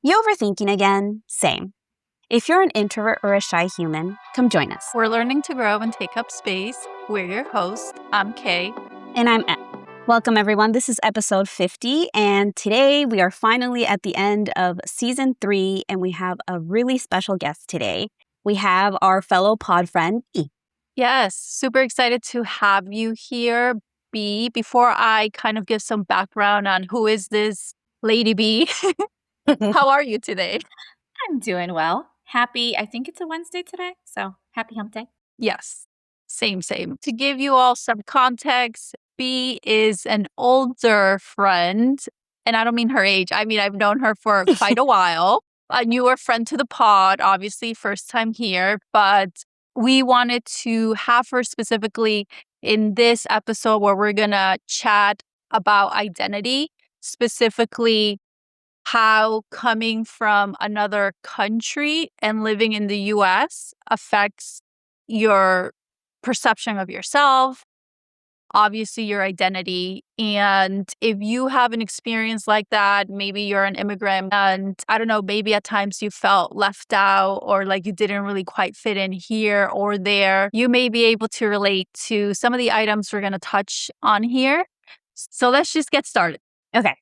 You overthinking again? Same. If you're an introvert or a shy human, come join us. We're learning to grow and take up space. We're your hosts. I'm Kay. And I'm Em. Welcome, everyone. This is episode 50, and today we are finally at the end of season 3, and we have a really special guest today. We have our fellow pod friend, E. Yes, super excited to have you here, B. Before I kind of give some background on who is this Lady B, how are you today? I'm doing well. Happy, I think it's a Wednesday today, so happy hump day. Yes, same. To give you all some context, B is an older friend, and I don't mean her age. I mean, I've known her for quite a while. A newer friend to the pod, obviously, first time here, but we wanted to have her specifically in this episode where we're going to chat about identity, specifically how coming from another country and living in the US affects your perception of yourself, obviously your identity. And if you have an experience like that, maybe you're an immigrant and I don't know, maybe at times you felt left out or like you didn't really quite fit in here or there, you may be able to relate to some of the items we're going to touch on here. So let's just get started. Okay.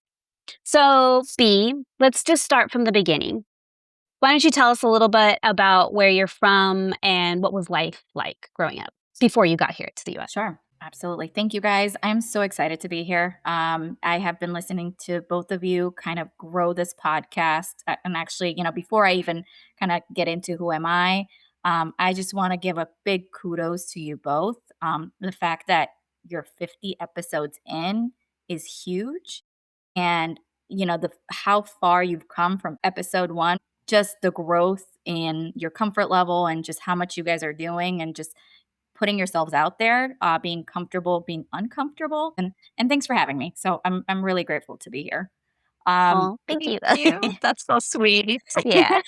So, B, let's just start from the beginning. Why don't you tell us a little bit about where you're from and what was life like growing up before you got here to the US? Sure, absolutely. Thank you guys. I'm so excited to be here. I have been listening to both of you kind of grow this podcast. And actually, before I even kind of get into who am I just want to give a big kudos to you both. The fact that you're 50 episodes in is huge. And how far you've come from episode 1, just the growth in your comfort level and just how much you guys are doing and just putting yourselves out there, being comfortable, being uncomfortable. And thanks for having me. So I'm really grateful to be here. Thank you. That's so sweet. Yeah.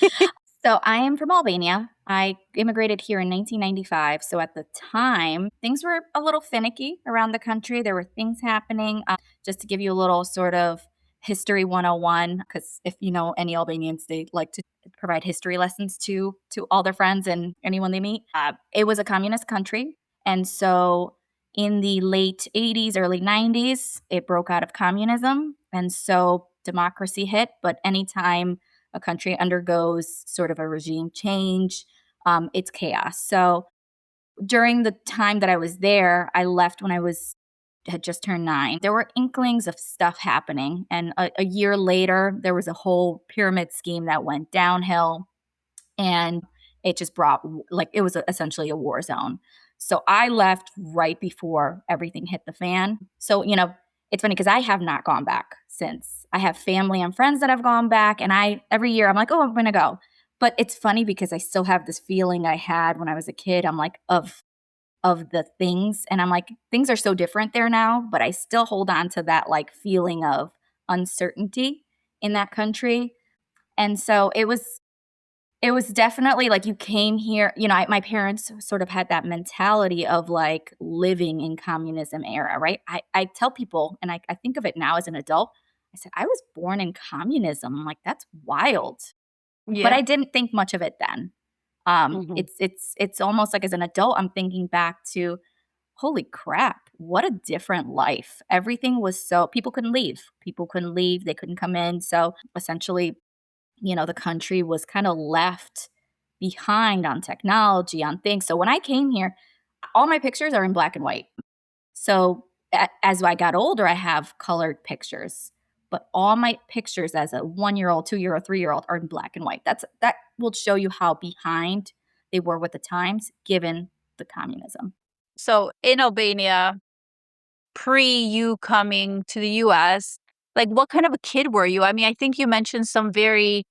So I am from Albania. I immigrated here in 1995. So at the time, things were a little finicky around the country. There were things happening. Just to give you a little sort of history 101, because if you know any Albanians, they like to provide history lessons to all their friends and anyone they meet. It was a communist country. And so in the late 80s, early 90s, it broke out of communism. And so democracy hit. But anytime a country undergoes sort of a regime change, it's chaos. So during the time that I was there, I left when I had just turned 9. There were inklings of stuff happening. And a year later, there was a whole pyramid scheme that went downhill. And it just brought, it was essentially a war zone. So I left right before everything hit the fan. So, it's funny because I have not gone back since. I have family and friends that have gone back. And every year I'm like, oh, I'm going to go. But it's funny because I still have this feeling I had when I was a kid. I'm like, of the things. And I'm like, things are so different there now, but I still hold on to that feeling of uncertainty in that country. And so it was definitely you came here, my parents sort of had that mentality of living in communism era, right? I tell people, and I think of it now as an adult, I said, I was born in communism. I'm like, that's wild. Yeah. But I didn't think much of it then. It's almost like as an adult, I'm thinking back to, holy crap, what a different life. Everything was people couldn't leave. They couldn't come in. So essentially, the country was kind of left behind on technology, on things. So when I came here, all my pictures are in black and white. So as I got older, I have colored pictures. But all my pictures as a 1-year-old, 2-year-old, 3-year-old are in black and white. That will show you how behind they were with the times, given the communism. So in Albania, pre you coming to the US, what kind of a kid were you? I mean, I think you mentioned some very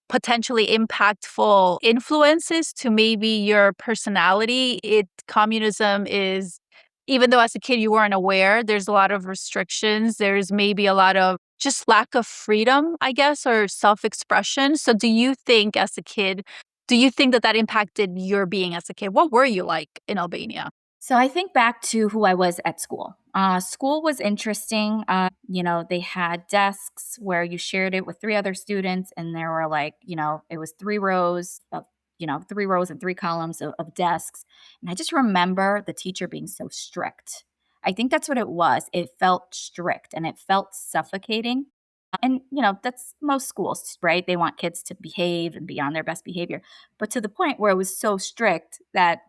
potentially impactful influences to maybe your personality. Communism is, even though as a kid you weren't aware, there's a lot of restrictions. There's maybe a lot of just lack of freedom, I guess, or self-expression. So do you think as a kid, that impacted your being as a kid? What were you like in Albania? So I think back to who I was at school. School was interesting. They had desks where you shared it with three other students, and there were like, it was 3 rows of, 3 rows and 3 columns of desks. And I just remember the teacher being so strict. I think that's what it was. It felt strict and it felt suffocating. And, that's most schools, right? They want kids to behave and be on their best behavior. But to the point where it was so strict that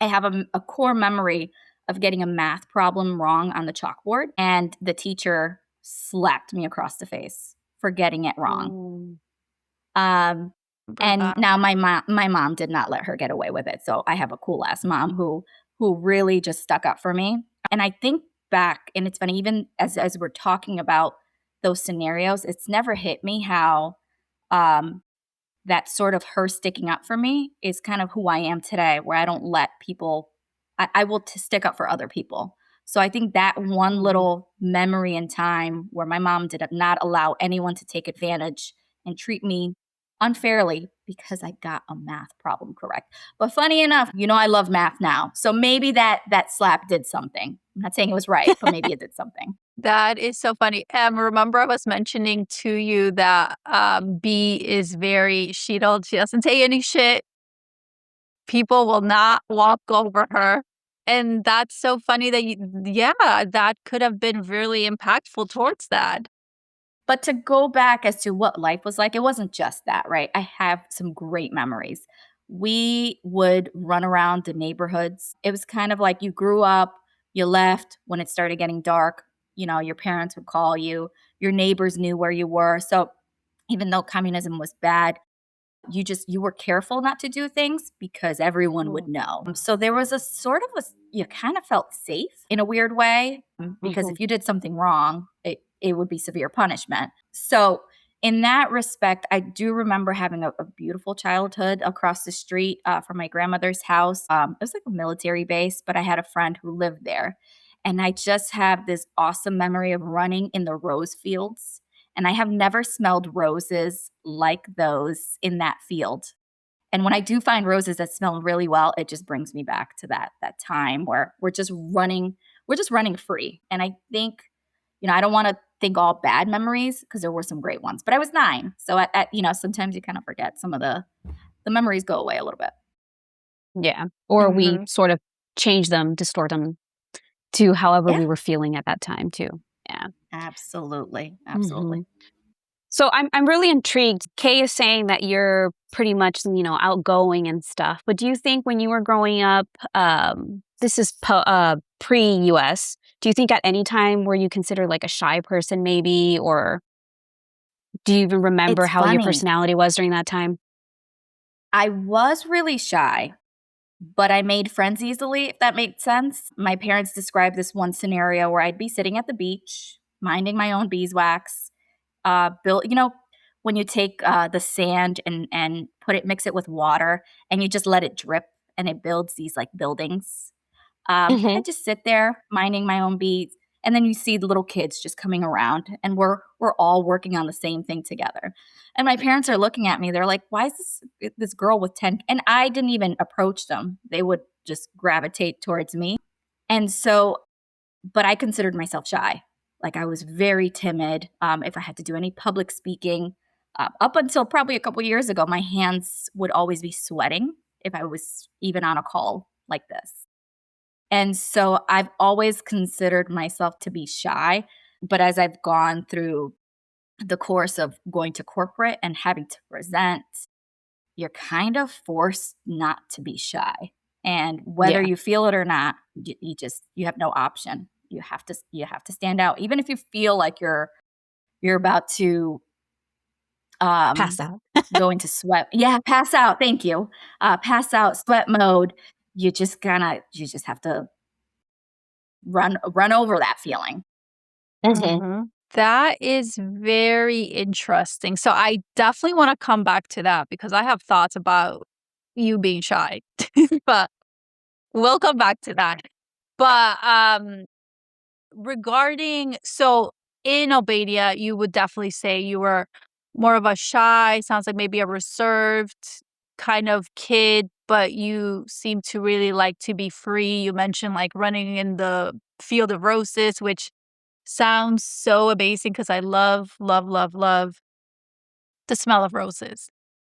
I have a core memory of getting a math problem wrong on the chalkboard, and the teacher slapped me across the face for getting it wrong. Mm. Um, Remember and that. now my mom did not let her get away with it. So I have a cool ass mom who really just stuck up for me. And I think back, and it's funny, even as we're talking about those scenarios, it's never hit me how um, that sort of her sticking up for me is kind of who I am today, where I don't let people, I will stick up for other people. So I think that one little memory in time where my mom did not allow anyone to take advantage and treat me unfairly because I got a math problem correct. But funny enough, I love math now. So maybe that slap did something. I'm not saying it was right, but maybe it did something. That is so funny. Remember I was mentioning to you that B is she doesn't take any shit. People will not walk over her. And that's so funny that that could have been really impactful towards that. But to go back as to what life was like, it wasn't just that, right? I have some great memories. We would run around the neighborhoods. It was kind of like you grew up, you left when it started getting dark. Your parents would call you, your neighbors knew where you were. So even though communism was bad, you were careful not to do things because everyone would know. So there was a sort of you kind of felt safe in a weird way because if you did something wrong, it would be severe punishment. So in that respect, I do remember having a beautiful childhood across the street from my grandmother's house. It was like a military base, but I had a friend who lived there. And I just have this awesome memory of running in the rose fields, and I have never smelled roses like those in that field. And when I do find roses that smell really well, it just brings me back to that time where we're just running free. And I think, I don't want to think all bad memories because there were some great ones, but I was 9. So sometimes you kind of forget some of the memories go away a little bit. Yeah. Or we Mhm. sort of change them, distort them to however Yeah, we were feeling at that time too. Yeah. absolutely. Mhm. Absolutely. So I'm really intrigued. Kay is saying that you're pretty much, outgoing and stuff. But do you think when you were growing up, this is pre-US, do you think at any time were you considered like a shy person maybe? Or do you even remember It's how your funny. personality was during that time? I was really shy, but I made friends easily, if that makes sense. My parents described this one scenario where I'd be sitting at the beach, minding my own beeswax. When you take the sand and mix it with water, and you just let it drip, and it builds these like buildings. I Mhm. just sit there minding my own bees, and then you see the little kids just coming around, and we're all working on the same thing together. And my parents are looking at me. They're like, "Why is this girl with 10?" And I didn't even approach them. They would just gravitate towards me. And so, but I considered myself shy. Like I was very timid. If I had to do any public speaking, up until probably a couple years ago, my hands would always be sweating if I was even on a call like this. And so I've always considered myself to be shy. But as I've gone through the course of going to corporate and having to present, you're kind of forced not to be shy. And whether Yeah. you feel it or not, you have no option. You have to stand out, even if you feel like you're about to Pass um, out. go into sweat. Yeah, pass out. Thank you. Pass out, sweat mode. You just have to run over that feeling. Mhm. Mhm. That is very interesting. So I definitely want to come back to that because I have thoughts about you being shy. But we'll come back to that. But regarding in Albania, you would definitely say you were more of a shy, sounds like maybe a reserved kind of kid, but you seem to really like to be free. You mentioned like running in the field of roses, which sounds so amazing because I love, love, love, love the smell of roses.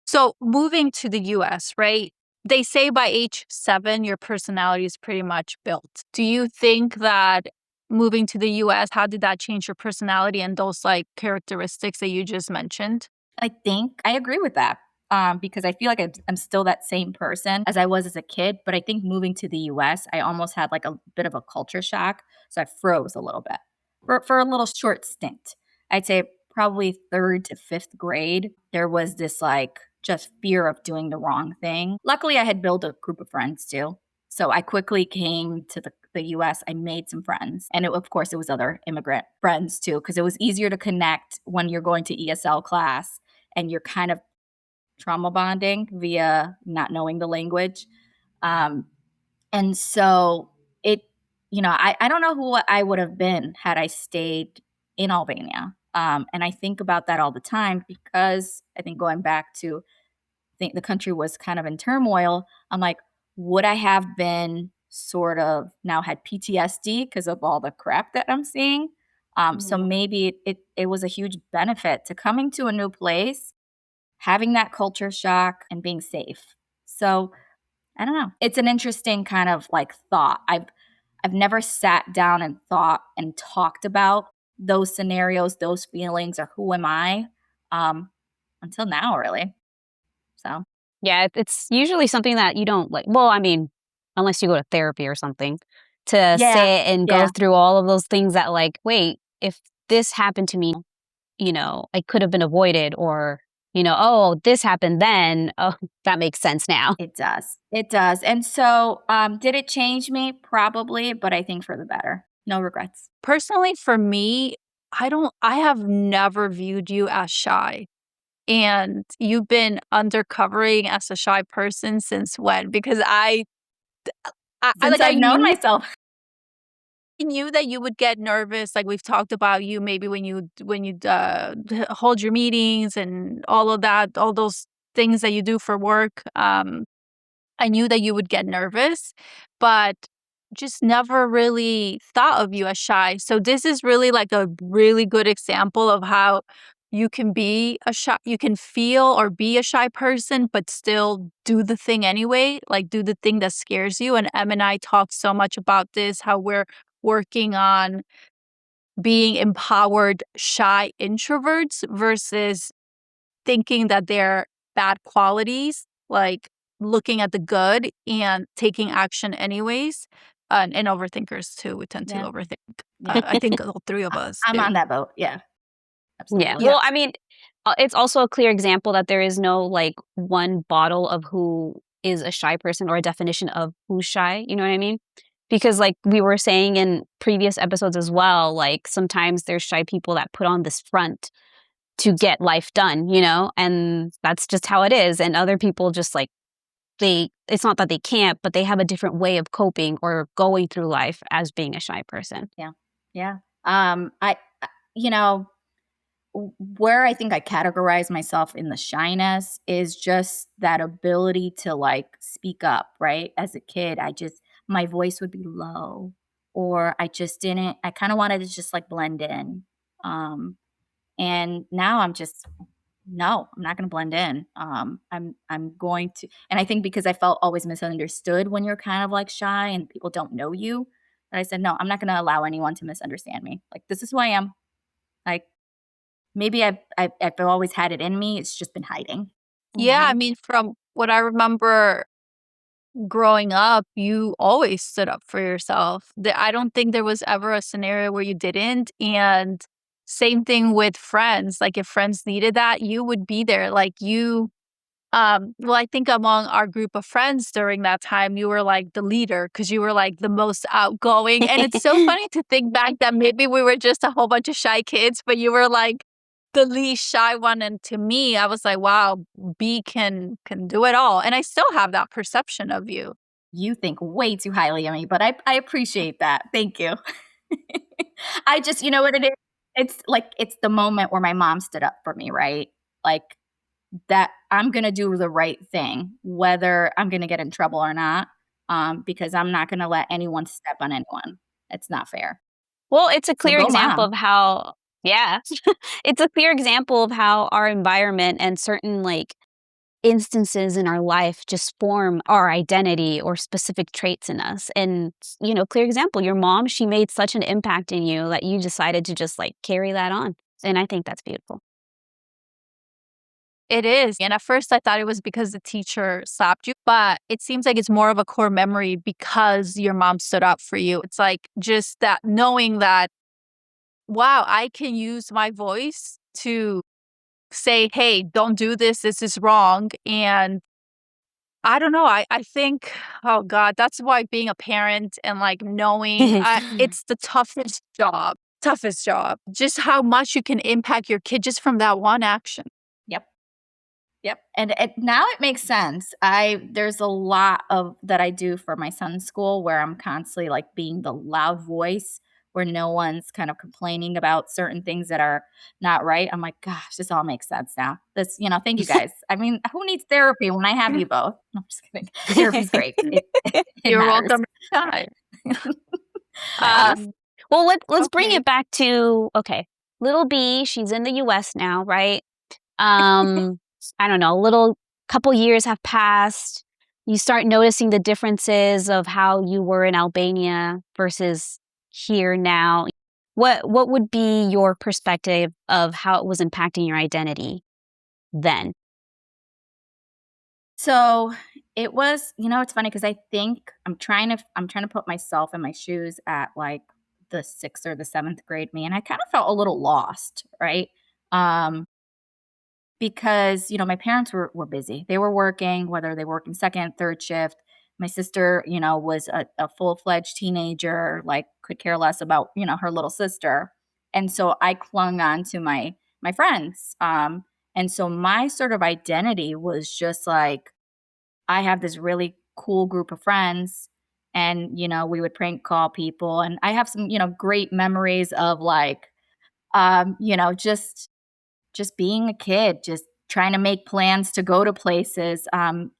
So moving to the US, right? They say by age 7, your personality is pretty much built. Do you think that moving to the US, how did that change your personality and those like characteristics that you just mentioned? I think I agree with that, because I feel like I'm still that same person as I was as a kid, but I think moving to the US, I almost had like a bit of a culture shock, so I froze a little bit for a little short stint. I'd say probably 3rd to 5th grade, there was this like just fear of doing the wrong thing. Luckily, I had built a group of friends too. So I quickly came to the US. I made some friends. And of course, it was other immigrant friends too, because it was easier to connect when you're going to ESL class and you're kind of trauma bonding via not knowing the language. Um, and so it, I don't know who I would have been had I stayed in Albania. And I think about that all the time because I think going back to think the country was kind of in turmoil, I'm like, would I have been sort of now had PTSD because of all the crap that I'm seeing? So maybe it was a huge benefit to coming to a new place, having that culture shock and being safe. So I don't know. It's an interesting kind of like thought. I've never sat down and thought and talked about those scenarios, those feelings, or who am I until now, really. So Yeah, it's usually something that you don't like. Well, I mean, unless you go to therapy or something to sit yeah, and go yeah, through all of those things that, like, wait, if this happened to me, I could have been avoided, or, oh, this happened then. Oh, that makes sense now. it does. It does. And so, did it change me? Probably, but I think for the better. No regrets. Personally, for me, I have never viewed you as shy. And you've been undercovering as a shy person since when? Because I Since like I I've known knew myself. that you would get nervous. Like we've talked about you maybe when you hold your meetings and all of that, all those things that you do for work. I knew that you would get nervous, but just never really thought of you as shy. So this is really like a really good example of how you can feel or be a shy person, but still do the thing anyway, like do the thing that scares you. And Em and I talk so much about this, how we're working on being empowered, shy introverts versus thinking that they're bad qualities, like looking at the good and taking action anyways. And overthinkers too. We tend to Yeah, overthink. yeah. I think all three of us I'm do. on that boat. Yeah, Yeah. absolutely. Yeah. Well, I mean, it's also a clear example that there is no like one bottle of who is a shy person or a definition of who's shy. You know what I mean? Because like we were saying in previous episodes as well, like sometimes there's shy people that put on this front to get life done, and that's just how it is. And other people just like it's not that they can't, but they have a different way of coping or going through life as being a shy person. Yeah, yeah. You know, where I think I categorize myself in the shyness is just that ability to like speak up, right? As a kid, my voice would be low or I kind of wanted to just like blend in. Um and now I'm just no, I'm not going to blend in. I'm going to and I think because I felt always misunderstood when you're kind of like shy and people don't know you, that I said no, I'm not going to allow anyone to misunderstand me. Like this is who I am. Like maybe I've always had it in me, it's just been hiding. Yeah, I Mhm. mean, from what I remember growing up, you always stood up for yourself. I don't think there was ever a scenario where you didn't. And same thing with friends. Like if friends needed that, you would be there. Well, I think among our group of friends during that time, you were like the leader because you were like the most outgoing. And it's so funny to think back that maybe we were just a whole bunch of shy kids, but you were like the least shy one. And to me, I was like, wow, B can do it all. And I still have that perception of you. You think way too highly of me, but I appreciate that. Thank you. I just you know what it is? It's like it's the moment where my mom stood up for me, right? Like that I'm gonna do the right thing, whether I'm gonna get in trouble or not, because I'm not gonna let anyone step on anyone. It's not fair. Well, it's a So clear go example mom. of how yeah. It's a clear example of how our environment and certain, like, instances in our life just form our identity or specific traits in us, and, clear example, your mom, she made such an impact in you that you decided to just, like, carry that on, and I think that's beautiful. It is. And at first I thought it was because the teacher slapped you, but it seems like it's more of a core memory because your mom stood up for you. It's like just that knowing that, wow, I can use my voice to say, hey, don't do this. This is wrong. And I don't know. I think, oh God, that's why being a parent and like knowing it's the toughest job. Toughest job. Just how much you can impact your kid just from that one action. Yep. Yep. And now it makes sense. There's a lot of that I do for my son's school where I'm constantly like being the loud voice where no one's kind of complaining about certain things that are not right. I'm like, gosh, this all makes sense now. Thank you guys. I mean, who needs therapy when I have you both? No, I'm just kidding. Therapy's great. It You're matters. welcome anytime. Nice. Um, Well, let's bring okay. it back to okay, little B, she's in the US now, right? Um, I don't know, a little couple years have passed. You start noticing the differences of how you were in Albania versus here now. What would be your perspective of how it was impacting your identity then? So it was, it's funny because I think I'm trying to put myself in my shoes at like the sixth or the seventh grade me, and I kind of felt a little lost, right? Um, because my parents were busy. They were working, whether they were working second, third shift. My sister, was a full-fledged teenager, like could care less about, her little sister. And so I clung on to my friends. And so my sort of identity was just like I have this really cool group of friends and we would prank call people and I have some, great memories of like just being a kid, just trying to make plans to go to places.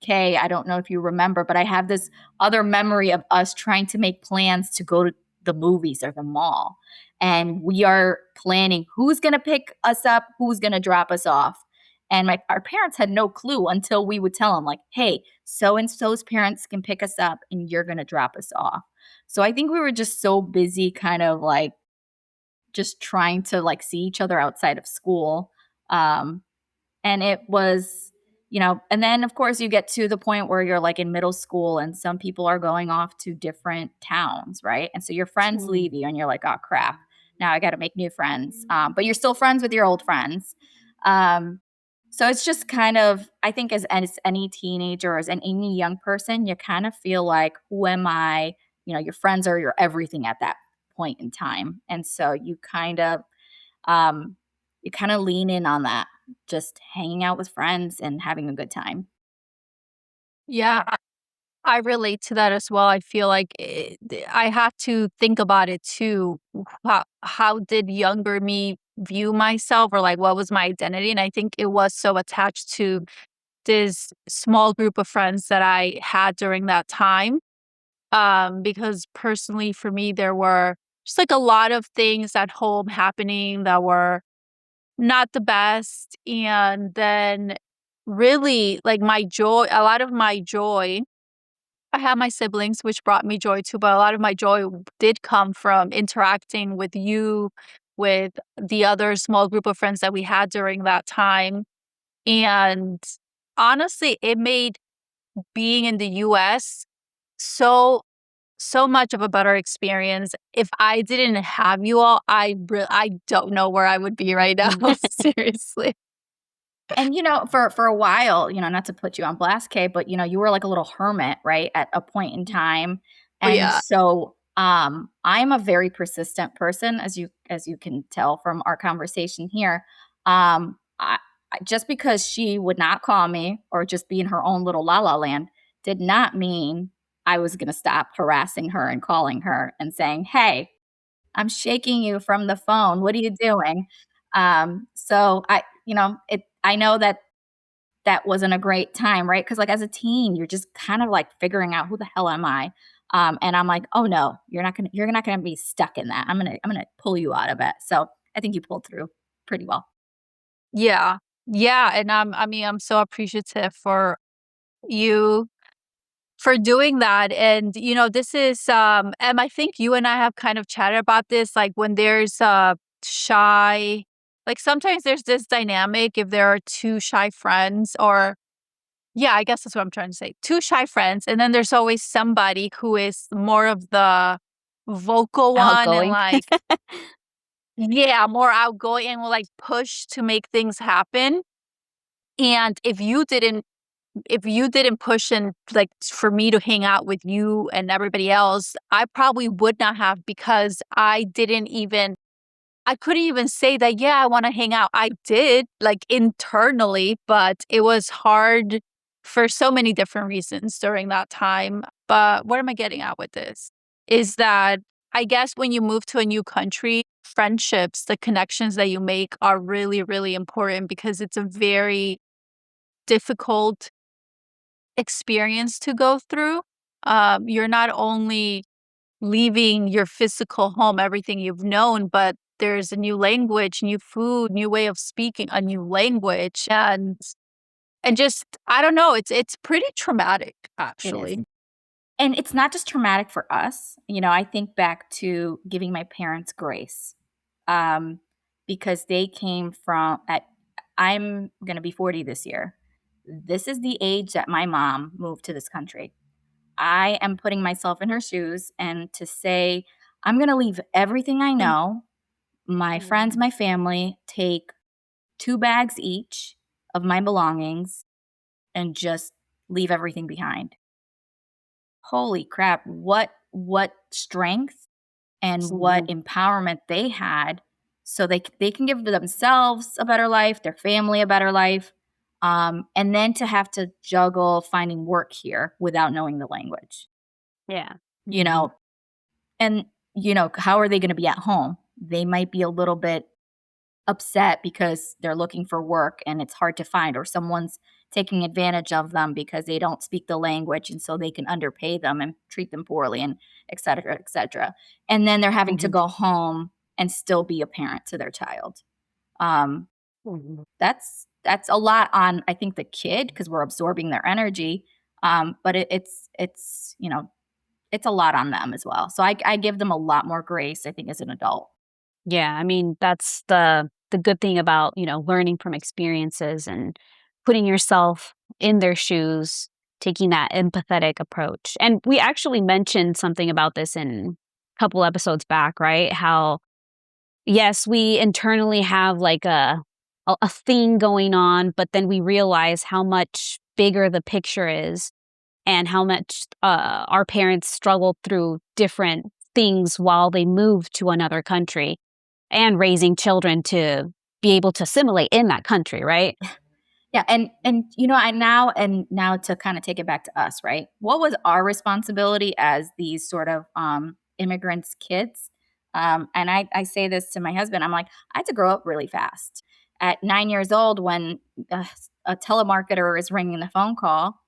Kay, I don't know if you remember, but I have this other memory of us trying to make plans to go to the movies or the mall. And we are planning who's going to pick us up, who's going to drop us off. And our parents had no clue until we would tell them, like, hey, so and so's parents can pick us up and you're going to drop us off. So I think we were just so busy, kind of like just trying to like see each other outside of school. Um, and it was, and then of course you get to the point where you're like in middle school and some people are going off to different towns, right? And so your friends Mm. leave you and you're like, oh crap, now I got to make new friends. But you're still friends with your old friends. Um, so it's just kind of, I think as any teenager or as any young person, you kind of feel like, who am I? Your friends are your everything at that point in time. And so um, you kind of lean in on that, just hanging out with friends and having a good time. Yeah, I relate to that as well. I feel like I have to think about it too. How did younger me view myself or like what was my identity? And I think it was so attached to this small group of friends that I had during that time. Because personally for me, there were just like a lot of things at home happening that were not the best. And then really like my joy, a lot of my joy I have my siblings, which brought me joy too, but a lot of my joy did come from interacting with you, with the other small group of friends that we had during that time. And honestly, it made being in the US so so much of a better experience. If I didn't have you all, I don't know where I would be right now. Seriously. And for a while, not to put you on blast, Kay, but you were like a little hermit, right, at a point in time. Oh And yeah. so I'm a very persistent person, as you can tell from our conversation here. Just because she would not call me or just be in her own little la la land did not mean I was going to stop harassing her and calling her and saying, "Hey, I'm shaking you from the phone. What are you doing?" So I know that that wasn't a great time, right? Because like as a teen, you're just kind of like figuring out who the hell am I. And I'm like, oh no, you're not gonna be stuck in that. I'm gonna pull you out of it. So I think you pulled through pretty well. Yeah. Yeah, and I mean, I'm so appreciative for you for doing that. And this is I think you and I have kind of chatted about this, like when there's shy, like sometimes there's this dynamic if there are two shy friends, or yeah, I guess that's what I'm trying to say. Two shy friends, and then there's always somebody who is more of the vocal one and Outgoing. like, yeah, more outgoing and will like push to make things happen. And if you didn't push and like for me to hang out with you and everybody else, I probably would not have, because I couldn't even say that, yeah, I want to hang out. I did like internally, but it was hard for so many different reasons during that time. But what am I getting at with this? Is that I guess when you move to a new country, friendships, the connections that you make are really, really important, because it's a very difficult experience to go through. You're not only leaving your physical home, everything you've known, but there's a new language, new food, new way of speaking, a new language, and just I don't know, it's pretty traumatic It is. actually. And it's not just traumatic for us. I think back to giving my parents grace, um, because they came from at I'm going to be 40 this year. This is the age that my mom moved to this country. I am putting myself in her shoes, and to say, I'm going to leave everything I know, my friends, my family, take 2 bags each of my belongings, and just leave everything behind. Holy crap, what strength and what Mhm. empowerment they had, so they can give themselves a better life, their family a better life, and then to have to juggle finding work here without knowing the language, Yeah. you Mhm. know, and how are they going to be at home? They might be a little bit upset because they're looking for work and it's hard to find, or someone's taking advantage of them because they don't speak the language, and so they can underpay them and treat them poorly, and et cetera, et cetera. And then they're having to Mhm. go home and still be a parent to their child. um, Mhm. that's a lot on, I think, the kid, because we're absorbing their energy. But it's a lot on them as well, so I give them a lot more grace, I think, as an adult. Yeah, I mean, that's the good thing about, learning from experiences and putting yourself in their shoes, taking that empathetic approach. And we actually mentioned something about this in a couple episodes back, right? How yes, we internally have like a thing going on, but then we realize how much bigger the picture is and how much our parents struggled through different things while they moved to another country and raising children to be able to assimilate in that country, right? Yeah, and now to kind of take it back to us, right? What was our responsibility as these sort of immigrants' kids? And I say this to my husband. I'm like, I had to grow up really fast. At 9 years old, when a telemarketer is ringing the phone call,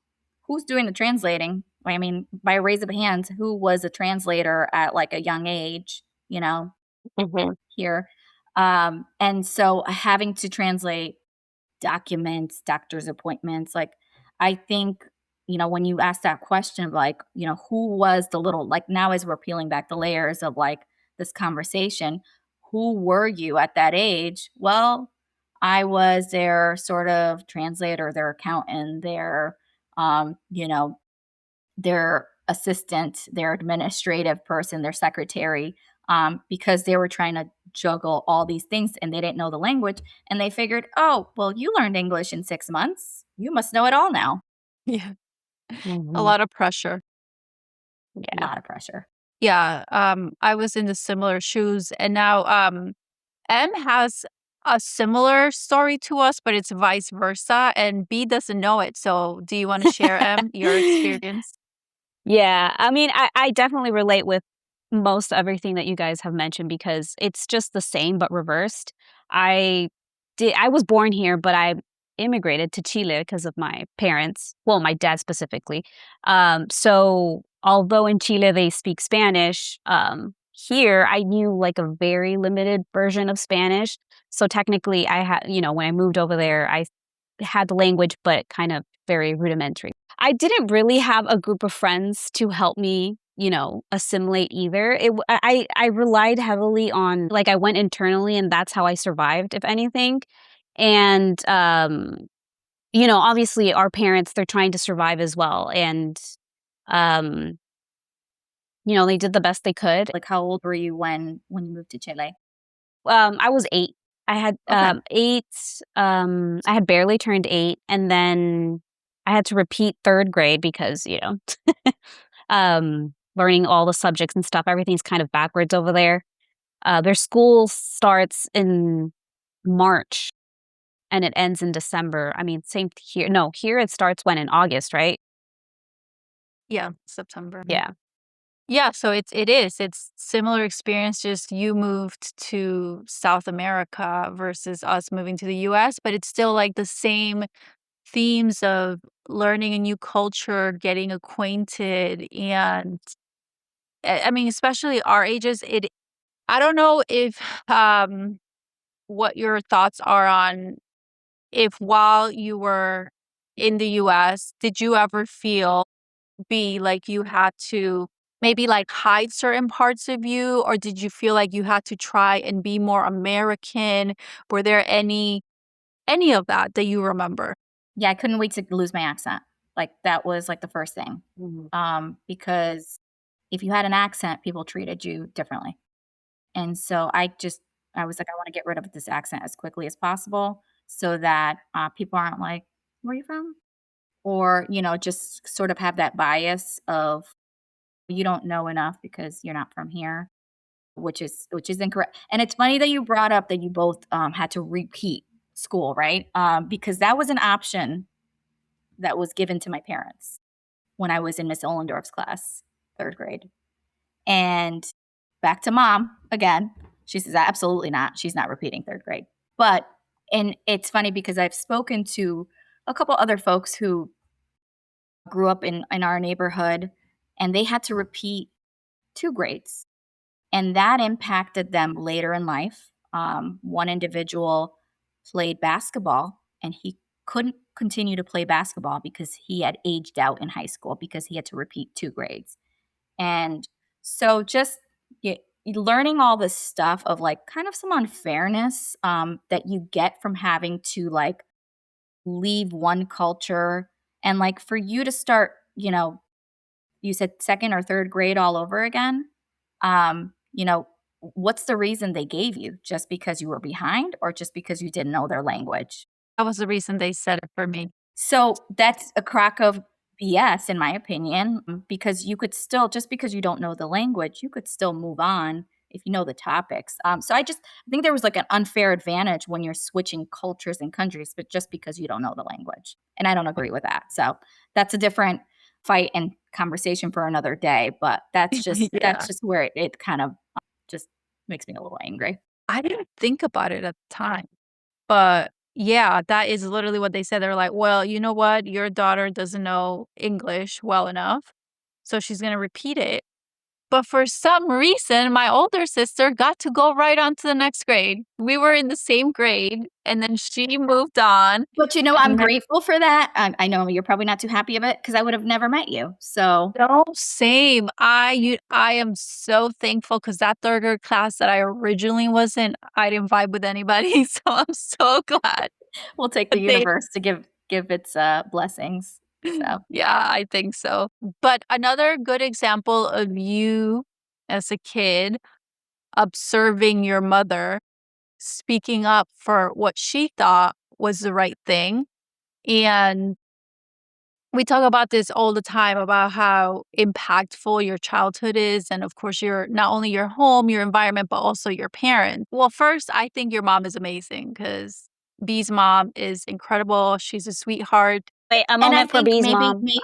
who's doing the translating? I mean, by a raise of hands, who was a translator at like a young age? Mhm. Here, and so having to translate documents, doctor's appointments. Like, I think, when you ask that question of like, who was the little, like now as we're peeling back the layers of like this conversation, who were you at that age? Well, I was their sort of translator, their accountant, um, you know, their assistant, their administrative person, their secretary, because they were trying to juggle all these things and they didn't know the language. And they figured, oh, well, you learned English in 6 months. You must know it all now. Yeah. A Mhm. lot of pressure. A Yeah. lot of pressure. Yeah, I was in the similar shoes, and now M has a similar story to us, but it's vice versa, and B doesn't know it. So, do you want to share, M, your experience? Yeah, I mean, I definitely relate with most everything that you guys have mentioned because it's just the same but reversed. I I was born here, but I immigrated to Chile because of my parents, well, my dad specifically. So although in Chile they speak Spanish, here I knew like a very limited version of Spanish. So technically, I had, when I moved over there, I had the language, but kind of very rudimentary. I didn't really have a group of friends to help me, assimilate either. I relied heavily on, like, I went internally, and that's how I survived, if anything. And obviously, our parents, they're trying to survive as well, and um, they did the best they could. Like, how old were you when you moved to Chile? I was 8. I had, Okay. 8, I had barely turned 8, and then I had to repeat 3rd grade because, learning all the subjects and stuff, everything's kind of backwards over there. Their school starts in March, and it ends in December. I mean, same here. No, here it starts when? In August, right? Yeah, September. Yeah. Yeah, so it's similar experience, just you moved to South America versus us moving to the US, but it's still like the same themes of learning a new culture, getting acquainted, and I mean, especially our ages, I don't know if what your thoughts are on if while you were in the US, did you ever be like you had to maybe like hide certain parts of you, or did you feel like you had to try and be more American? Were there any of that you remember? Yeah, I couldn't wait to lose my accent. Like, that was, like, the first thing. Mhm. Because if you had an accent, people treated you differently. And so I was like, "I wanna get rid of this accent as quickly as possible so that, people aren't like, 'Where are you from?'" Or, just sort of have that bias of you don't know enough because you're not from here, which is incorrect. And it's funny that you brought up that you both, had to repeat school, right? Because that was an option that was given to my parents when I was in Miss Ollendorf's class, 3rd grade. And back to mom again. She says, absolutely not. She's not repeating 3rd grade. But, and it's funny because I've spoken to a couple other folks who grew up in our neighborhood and they had to repeat 2 grades. And that impacted them later in life. One individual played basketball and he couldn't continue to play basketball because he had aged out in high school because he had to repeat 2 grades. And so just learning all this stuff of like kind of some unfairness that you get from having to like leave one culture and like for you to start, you said 2nd or 3rd grade all over again. Um, you know, what's the reason they gave you? Just because you were behind or just because you didn't know their language? That was the reason they said it for me. So that's a crock of BS, in my opinion, because you could still, just because you don't know the language, you could still move on if you know the topics. I think there was like an unfair advantage when you're switching cultures and countries, but just because you don't know the language. And I don't agree with that. So that's a different fight and conversation for another day. But that's Yeah. just where it kind of just makes me a little angry. I didn't think about it at the time. But yeah, that is literally what they said. They're like, "Well, you know what? Your daughter doesn't know English well enough, so she's gonna repeat it." But for some reason, my older sister got to go right on to the next grade. We were in the same grade, and then she moved on, But I'm and then grateful for that. I know you're probably not too happy of it because I would have never met you. So no, same. I am so thankful because that 3rd grade class that I originally was in, I didn't vibe with anybody, so I'm so glad we'll take the that they universe to give its blessings. So Yeah, I think so. But another good example of you as a kid observing your mother speaking up for what she thought was the right thing. And we talk about this all the time about how impactful your childhood is. And of course, your not only your home, your environment, but also your parents. Well, first, I think your mom is amazing because B's mom is incredible. She's a sweetheart. Wait, a and I moment for think B's maybe mom. me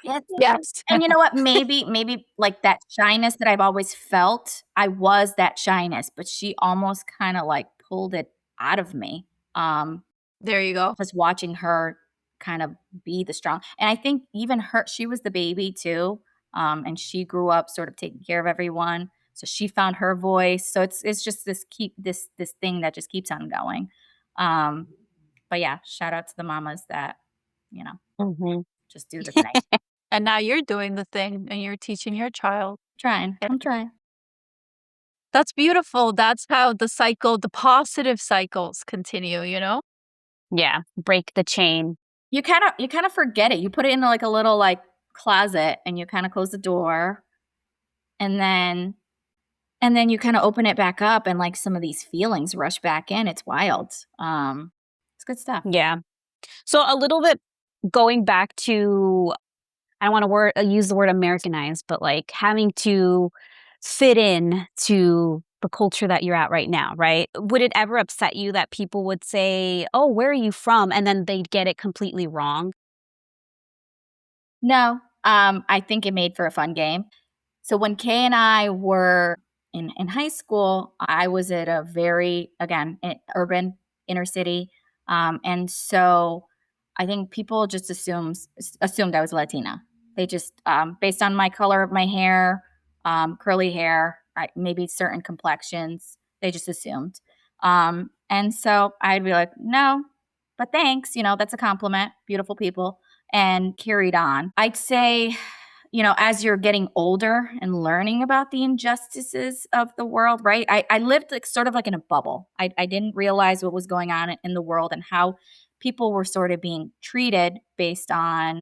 yeah, Yes. and you know what? Maybe like that shyness that I've always felt, I was that shyness, but she almost kind of like pulled it out of me. Um, There you go. just watching her kind of be the strong. And I think even her, she was the baby too. And she grew up sort of taking care of everyone. So she found her voice. So it's just this thing that just keeps on going. Um, but yeah, shout out to the mamas that, you know, Mhm. just do the thing. And now you're doing the thing and you're teaching your child. Trying. Yeah. I'm trying. That's beautiful. That's how the positive cycles continue, you know? Yeah, break the chain. You kind of forget it. You put it in like a little like closet and you kind of close the door and then you kind of open it back up and like some of these feelings rush back in. It's wild. It's good stuff. Yeah. So a little bit going back to I don't wanna use the word Americanized, but, like, having to fit in to the culture that you're at right now, right? Would it ever upset you that people would say, "Oh, where are you from?" and then they'd get it completely wrong? No, I think it made for a fun game. So when Kay and I were in high school, I was at a very, again, urban inner city. And so I think people just assumed I was Latina. They just, based on my color of my hair, curly hair, maybe certain complexions, they just assumed. And so I'd be like, no, but thanks. That's a compliment. Beautiful people. And carried on. I'd say, as you're getting older and learning about the injustices of the world, right? I lived like sort of like in a bubble. I didn't realize what was going on in the world and how people were sort of being treated based on,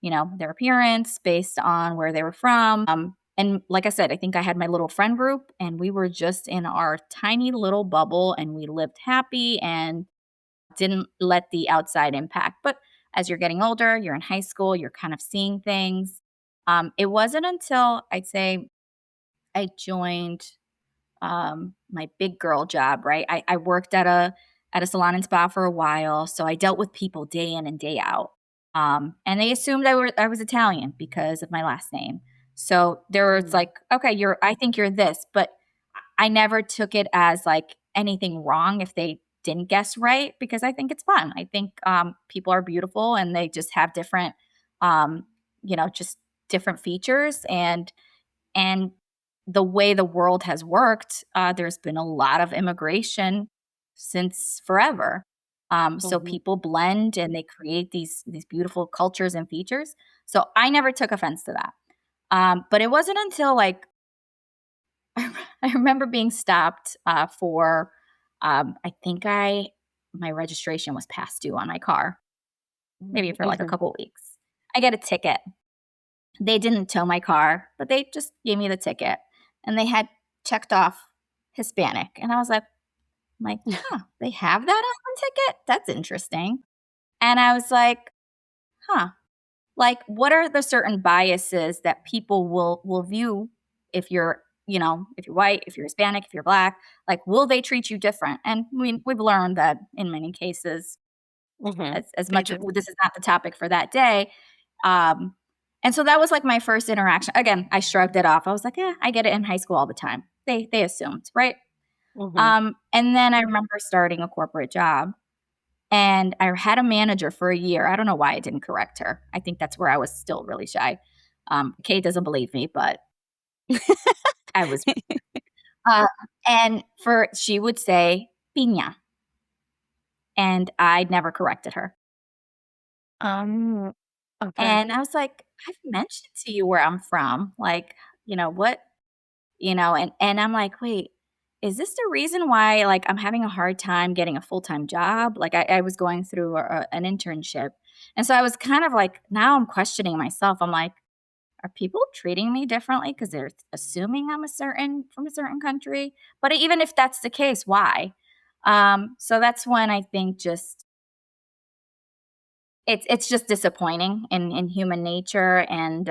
their appearance, based on where they were from. And like I said, I think I had my little friend group and we were just in our tiny little bubble and we lived happy and didn't let the outside impact. But as you're getting older, you're in high school, you're kind of seeing things. It wasn't until I'd say I joined my big girl job, right? I worked at a salon and spa for a while, so I dealt with people day in and day out, and they assumed I was Italian because of my last name. So there was Mm. like, okay, I think you're this, but I never took it as like anything wrong if they didn't guess right because I think it's fun. I think people are beautiful and they just have different, um, just different features and the way the world has worked. There's been a lot of immigration since forever. So Mhm. people blend and they create these beautiful cultures and features. So I never took offense to that. But it wasn't until like I remember being stopped for I think my registration was past due on my car, maybe for like a Mhm. couple weeks. I get a ticket. They didn't tow my car, but they just gave me the ticket, and they had checked off Hispanic, and I was like, huh, they have that on the ticket. That's interesting. And I was like, huh, like, what are the certain biases that people will view if you're, if you're white, if you're Hispanic, if you're black, like, will they treat you different? And we've learned that in many cases, Mhm. as They much do. this is not the topic for that day. Um, and so that was like my first interaction. Again, I shrugged it off. I was like, yeah, I get it in high school all the time. They assumed, right? Mhm. And then I remember starting a corporate job and I had a manager for a year. I don't know why I didn't correct her. I think that's where I was still really shy. Kay doesn't believe me, but I was. Uh, and she would say piña, and I'd never corrected her. Um, okay. And I was like, I've mentioned to you where I'm from, like, what, and I'm like, wait, is this the reason why like I'm having a hard time getting a full-time job? Like I was going through an internship. And so I was kind of like, now I'm questioning myself. I'm like, are people treating me differently because they're assuming I'm from a certain country? But even if that's the case, why? So that's when I think just it's just disappointing in human nature and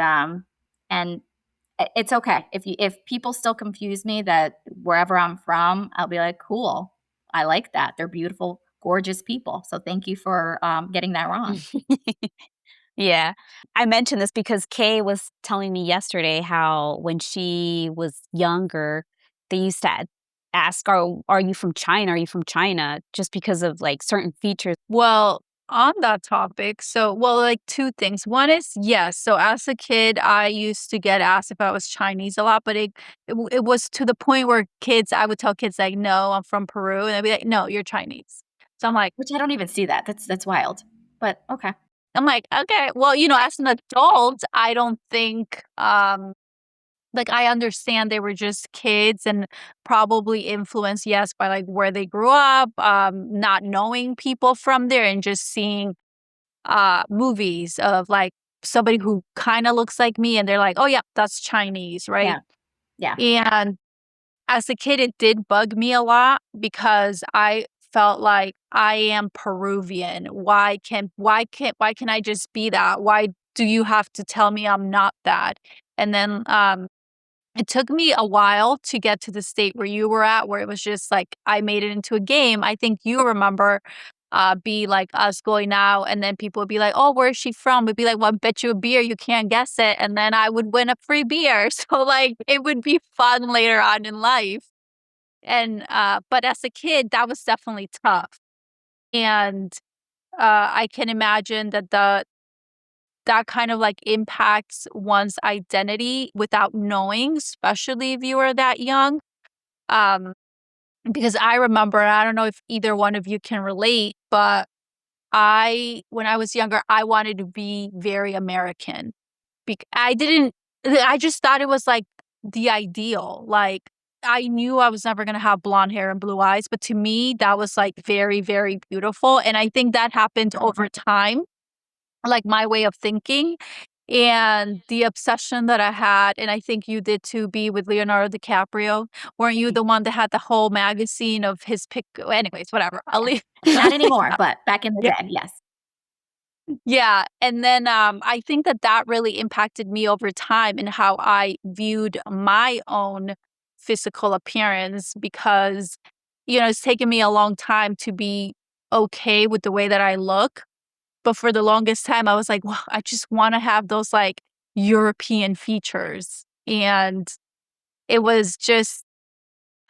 it's okay if people still confuse me that wherever I'm from, I'll be like, cool, I like that. They're beautiful, gorgeous people. So thank you for getting that wrong. Yeah. I mentioned this because Kay was telling me yesterday how when she was younger, they used to ask, "Are you from China? Are you from China?" Just because of, like, certain features. Well, on that topic, so well, like two things. One is yes. So as a kid, I used to get asked if I was Chinese a lot, but it was to the point where I would tell kids like, no, I'm from Peru, and they'd be like, no, you're Chinese. So Which I don't even see that. That's wild. But okay. I'm like, okay, well, as an adult, I don't think like I understand they were just kids and probably influenced, yes, by like where they grew up, not knowing people from there and just seeing movies of like somebody who kind of looks like me and they're like, "Oh yeah, that's Chinese," right? Yeah. Yeah. And as a kid it did bug me a lot because I felt like I am Peruvian. Why can I just be that? Why do you have to tell me I'm not that? And then it took me a while to get to the state where you were at, where it was just like I made it into a game. I think you remember be like us going out, and then people would be like, "Oh, where's she from?" We'd be like, "Well, I bet you a beer, you can't guess it," and then I would win a free beer. So like it would be fun later on in life. And but as a kid, that was definitely tough. And I can imagine that kind of like impacts one's identity without knowing, especially if you were that young. Um, because I remember, and I don't know if either one of you can relate, but when I was younger, I wanted to be very American. I didn't, I just thought it was like the ideal. Like, I knew I was never going to have blonde hair and blue eyes, but to me, that was like very, very beautiful. And I think that happened over time, like my way of thinking and the obsession that I had, and I think you did too, be with Leonardo DiCaprio. Weren't you the one that had the whole magazine of his pic? Anyways, whatever. I'll leave. Not anymore, but back in the Yeah. day, yes. Yeah, and then I think that really impacted me over time in how I viewed my own physical appearance because it's taken me a long time to be okay with the way that I look. But for the longest time, I was like, "Well, I just wanna have those, like, European features." And it was just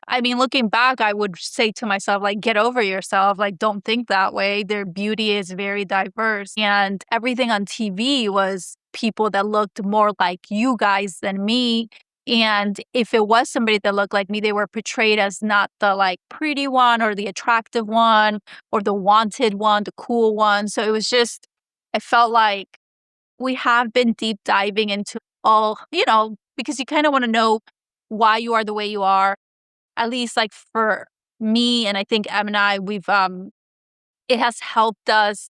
I mean, looking back, I would say to myself, like, "Get over yourself, like, don't think that way." Their beauty is very diverse, and everything on TV was people that looked more like you guys than me, and if it was somebody that looked like me, they were portrayed as not the, like, pretty one or the attractive one or the wanted one, the cool one, so it was just I felt like we have been deep diving into all because you kinda wanna know why you are the way you are, at least like for me, and I think Em and I, it has helped us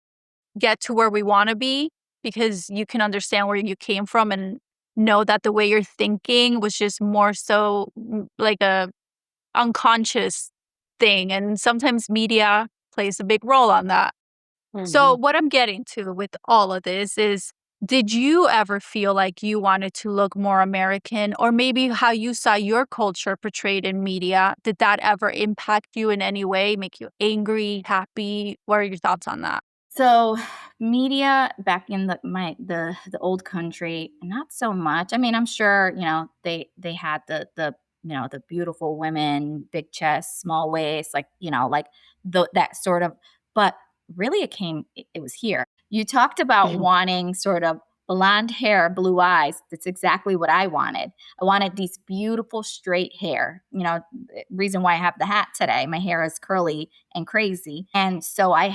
get to where we want to be because you can understand where you came from and know that the way you're thinking was just more so like a unconscious thing. And sometimes media plays a big role on that. So, Mhm. what I'm getting to with all of this is did you ever feel like you wanted to look more American, or maybe how you saw your culture portrayed in media? Did that ever impact you in any way, make you angry, happy? What are your thoughts on that? So, media back in the old country, not so much. I mean, I'm sure, they had the beautiful women, big chest, small waist, like, like that sort of, but really it was here. You talked about Mhm. wanting sort of blonde hair, blue eyes. That's exactly what I wanted. I wanted these beautiful straight hair. Reason why I have the hat today. My hair is curly and crazy. And so I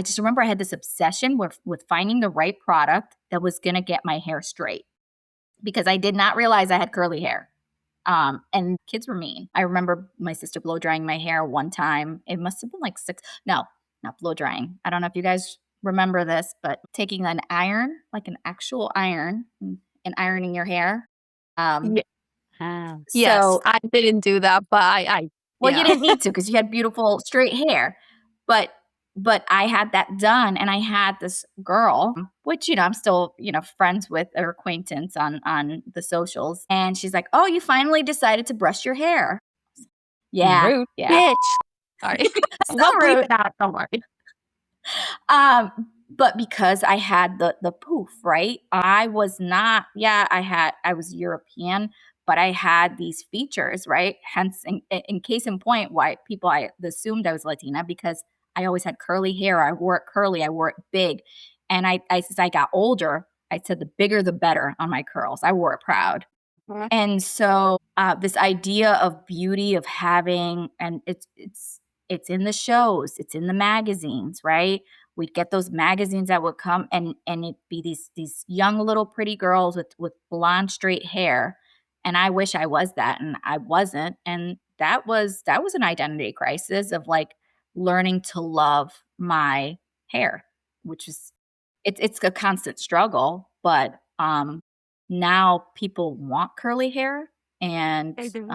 just remember I had this obsession with finding the right product that was going to get my hair straight because I did not realize I had curly hair. And kids were mean. I remember my sister blow drying my hair one time. It must have been like no, not blow drying. I don't know if you guys remember this, but taking an iron, like an actual iron, and ironing your hair. Um, Ye- Ah. yes, so I didn't do that, but Well, you yeah. didn't need to because you had beautiful straight hair. But I had that done and I had this girl, which, I'm still, friends with or acquaintance on the socials. And she's like, "Oh, you finally decided to brush your hair." Yeah, Rude. yeah. Bitch. Sorry. So We'll bleep rude. it out. Don't worry. Um, but because I had the poof, right? I was not, yeah, I was European, but I had these features, right? Hence, in case in point, why people I assumed I was Latina because I always had curly hair. I wore it curly. I wore it big. And as I got older, I said the bigger the better on my curls. I wore it proud. And so this idea of beauty of having, and it's in the shows, it's in the magazines, right? We'd get those magazines that would come, and it'd be these young little pretty girls with blonde straight hair, and I wish I was that, and I wasn't, and that was an identity crisis of like learning to love my hair, which is it's a constant struggle, but now people want curly hair, and They do.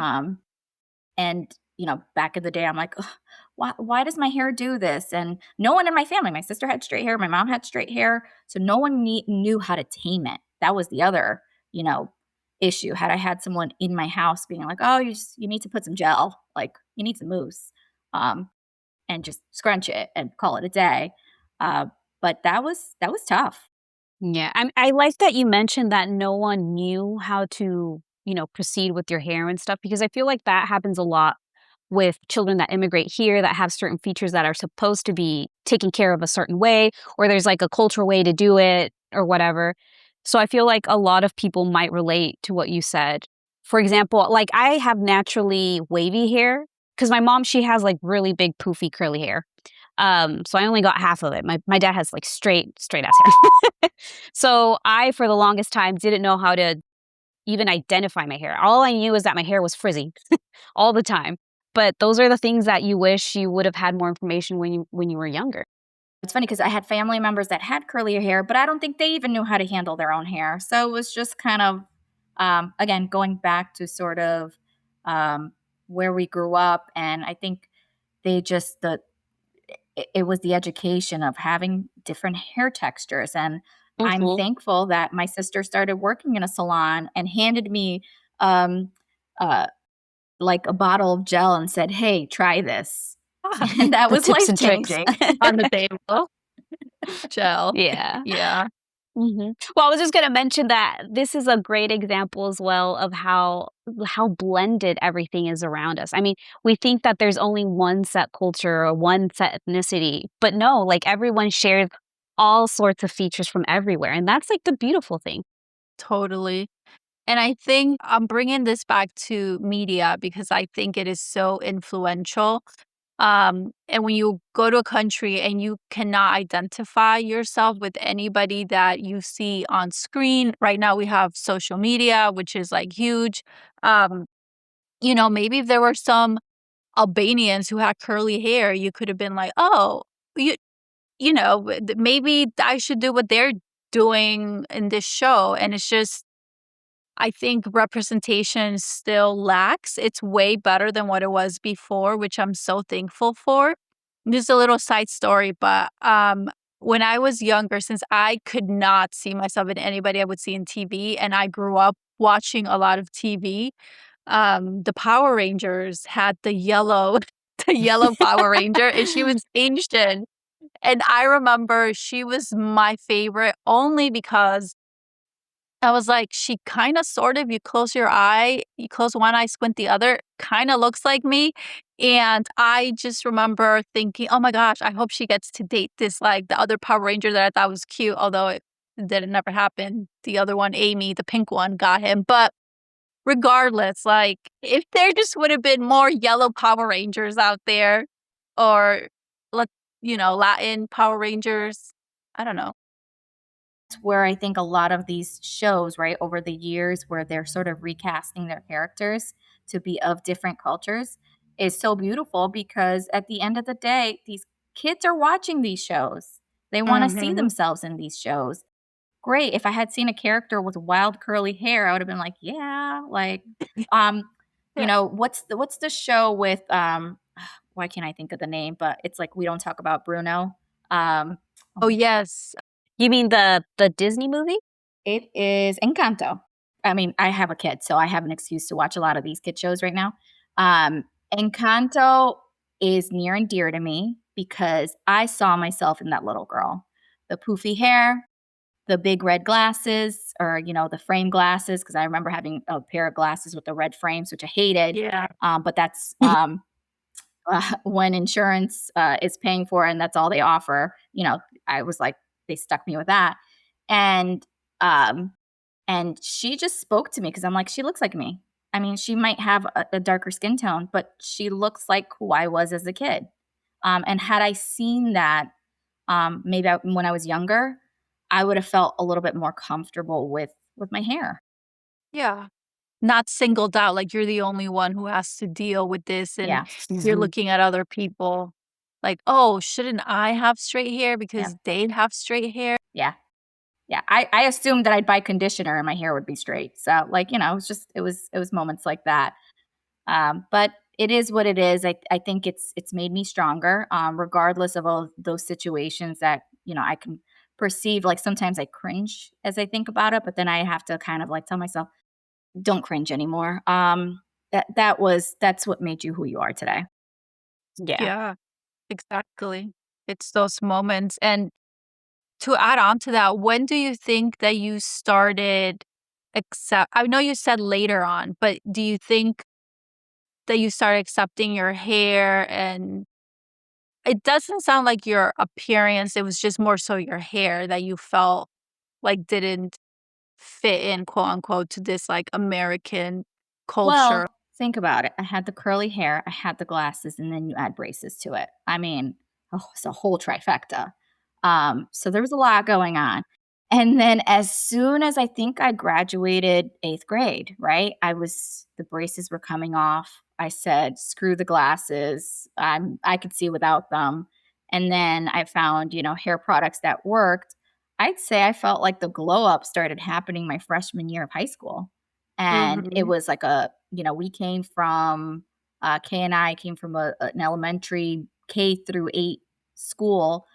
back in the day I'm like, "Ugh, why does my hair do this?" And no one in my family, my sister had straight hair, my mom had straight hair, so no one knew how to tame it. That was the other, you know, issue. Had I had someone in my house being like, "Oh, you need to put some gel, like you need some mousse, um, and just scrunch it and call it a day." Uh, but that was tough. Yeah, I like that you mentioned that no one knew how to, proceed with your hair and stuff because I feel like that happens a lot with children that immigrate here that have certain features that are supposed to be taken care of a certain way, or there's like a cultural way to do it or whatever. So I feel like a lot of people might relate to what you said. For example, like I have naturally wavy hair because my mom, she has like really big poofy curly hair. So I only got half of it. My dad has like straight ass hair. So I, for the longest time, didn't know how to even identify my hair. All I knew is that my hair was frizzy all the time. But those are the things that you wish you would have had more information when you were younger. It's funny because I had family members that had curly hair, but I don't think they even knew how to handle their own hair. So it was just kind of, again, going back to sort of um, where we grew up. And I think they just, it was the education of having different hair textures. And I'm Mhm. thankful that my sister started working in a salon and handed me um, uh, like a bottle of gel and said, "Hey, try this." And that The was tips life and tricks. changing. On the table. Gel. Yeah. Yeah, Well, I was just gonna mention that this is a great example as well of how blended everything is around us. I mean, we think that there's only one set culture or one set ethnicity, but no, like everyone shares all sorts of features from everywhere, and that's like the beautiful thing. totally. And I think I'm bringing this back to media because I think it is so influential. And when you go to a country and you cannot identify yourself with anybody that you see on screen, right now we have social media, which is like huge. Um, maybe if there were some Albanians who had curly hair, you could have been like, oh, you, maybe I should do what they're doing in this show. And it's just, I think representation still lacks. It's way better than what it was before, which I'm so thankful for. Just a little side story, but when I was younger, since I could not see myself in anybody I would see in TV, and I grew up watching a lot of TV, the Power Rangers had the yellow, the yellow Power Ranger, and she was Asian. And I remember she was my favorite only because I was like, she kinda sort of you close your eye, you close one eye, squint the other, kinda looks like me, and I just remember thinking, "Oh my gosh, I hope she gets to date this, like, the other Power Ranger that I thought was cute," although it didn't never happen. The other one, Amy, the pink one, got him, but regardless, like, if there just would have been more yellow Power Rangers out there or let Latin Power Rangers, I don't know. Where I think a lot of these shows, right, over the years where they're sort of recasting their characters to be of different cultures is so beautiful because at the end of the day, these kids are watching these shows. They want to see Mhm. themselves in these shows. Great. If I had seen a character with wild curly hair, I would have been like, yeah, like um Yeah. what's the show with why can't I think of the name, but it's like We Don't Talk About Bruno. Um Oh, yes. You mean the Disney movie? It is Encanto. I mean, I have a kid, so I have an excuse to watch a lot of these kid shows right now. Um, Encanto is near and dear to me because I saw myself in that little girl. The poofy hair, the big red glasses, or the frame glasses, because I remember having a pair of glasses with the red frames, which I hated. Yeah. But that's when insurance is paying for it and that's all they offer. I was like, they stuck me with that. And um, and she just spoke to me because I'm like, she looks like me. I mean, she might have a darker skin tone, but she looks like who I was as a kid. And had I seen that, when I was younger, I would have felt a little bit more comfortable with my hair. Yeah. Not singled out, like you're the only one who has to deal with this, and Yeah, you're looking at other people like, "Oh, shouldn't I have straight hair yeah, because they have straight hair?" yeah, yeah. I assumed that I'd buy conditioner and my hair would be straight. So, like, it was moments like that. But it is what it is. I think it's made me stronger, regardless of all those situations that I can perceive. Like sometimes I cringe as I think about it, but then I have to kind of like tell myself, don't cringe anymore. That's what made you who you are today. Yeah. Yeah, exactly. It's those moments, and to add on to that, when do you think that you started I know you said later on, but do you think that you started accepting your hair? And it doesn't sound like your appearance, it was just more so your hair that you felt like didn't fit in, quote unquote, to this like American culture. Well, think about it. I had the curly hair, I had the glasses, and then you add braces to it. I mean, oh, it's a whole trifecta. So there was a lot going on. And then as soon as I think I graduated 8th grade, right? The braces were coming off. I said, screw the glasses. I could see without them. And then I found, hair products that worked. I'd say I felt like the glow up started happening my freshman year of high school. And it Mhm. was like we came from, Kay and I came from an elementary K through 8 school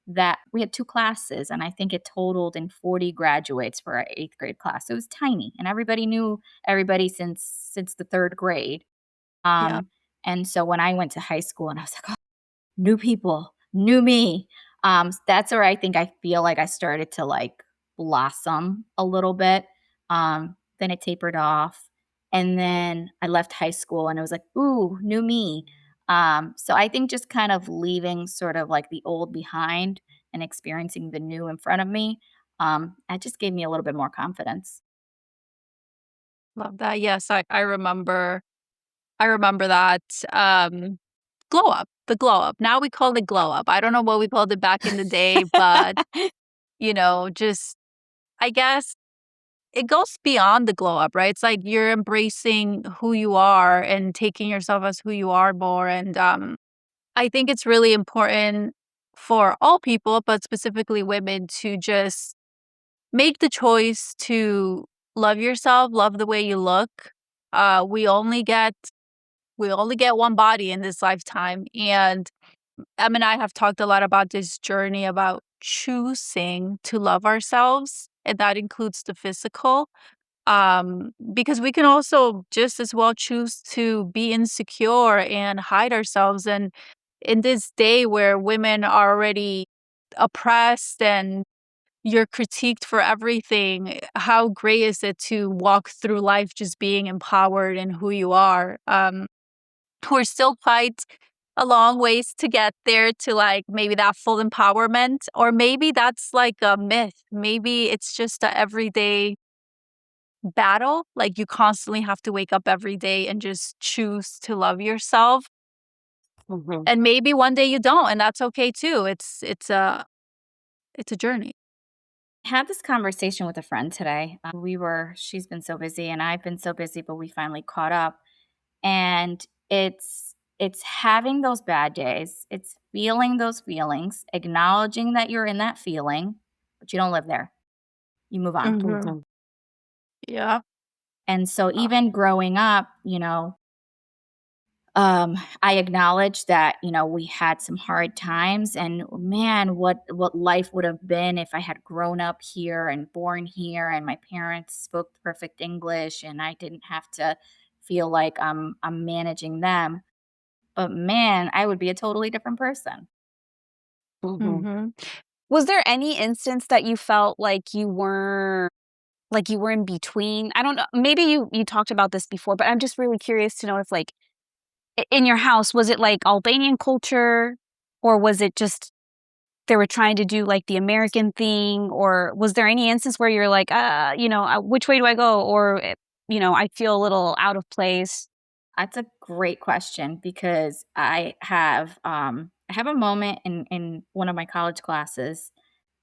that we had 2 classes, and I think it totaled in 40 graduates for our 8th grade class. So it was tiny, and everybody knew everybody since the 3rd grade. Yeah. Um, and so when I went to high school and I was like, new people, new me. That's where I think I feel like I started to like blossom a little bit. Then it tapered off. And then I left high school and it was like, ooh, new me. So I think just kind of leaving sort of like the old behind and experiencing the new in front of me, that just gave me a little bit more confidence. Love that. Yes, I remember that, glow up, the glow up. Now we call it glow up. I don't know what we called it back in the day, but, just I guess it goes beyond the glow up, right? It's like you're embracing who you are and taking yourself as who you are more, and, I think it's really important for all people, but specifically women, to just make the choice to love yourself, love the way you look. We only get one body in this lifetime, and Em and I have talked a lot about this journey about choosing to love ourselves, and that includes the physical. Because we can also just as well choose to be insecure and hide ourselves. And in this day where women are already oppressed and you're critiqued for everything, how great is it to walk through life just being empowered in who you are? We're still quite a long ways to get there to like maybe that full empowerment, or maybe that's like a myth. Maybe it's just a everyday battle. Like you constantly have to wake up every day and just choose to love yourself. Mhm. And maybe one day you don't, and that's okay too. It's a journey. I had this conversation with a friend today. She's been so busy and I've been so busy, but we finally caught up. And it's having those bad days. It's feeling those feelings, acknowledging that you're in that feeling, but you don't live there. You move on. Mhm. Yeah. And so Uh, even growing up, I acknowledge that, we had some hard times and man, what life would have been if I had grown up here and born here and my parents spoke perfect English and I didn't have to feel like I'm managing them. But man, I would be a totally different person. Mhm. mhm. Was there any instance that you felt like you were in between? I don't know. Maybe you talked about this before, but I'm just really curious to know if like in your house, was it like Albanian culture, or was it just they were trying to do like the American thing, or was there any instance where you're like, which way do I go, or I feel a little out of place? That's a great question because I have a moment in one of my college classes.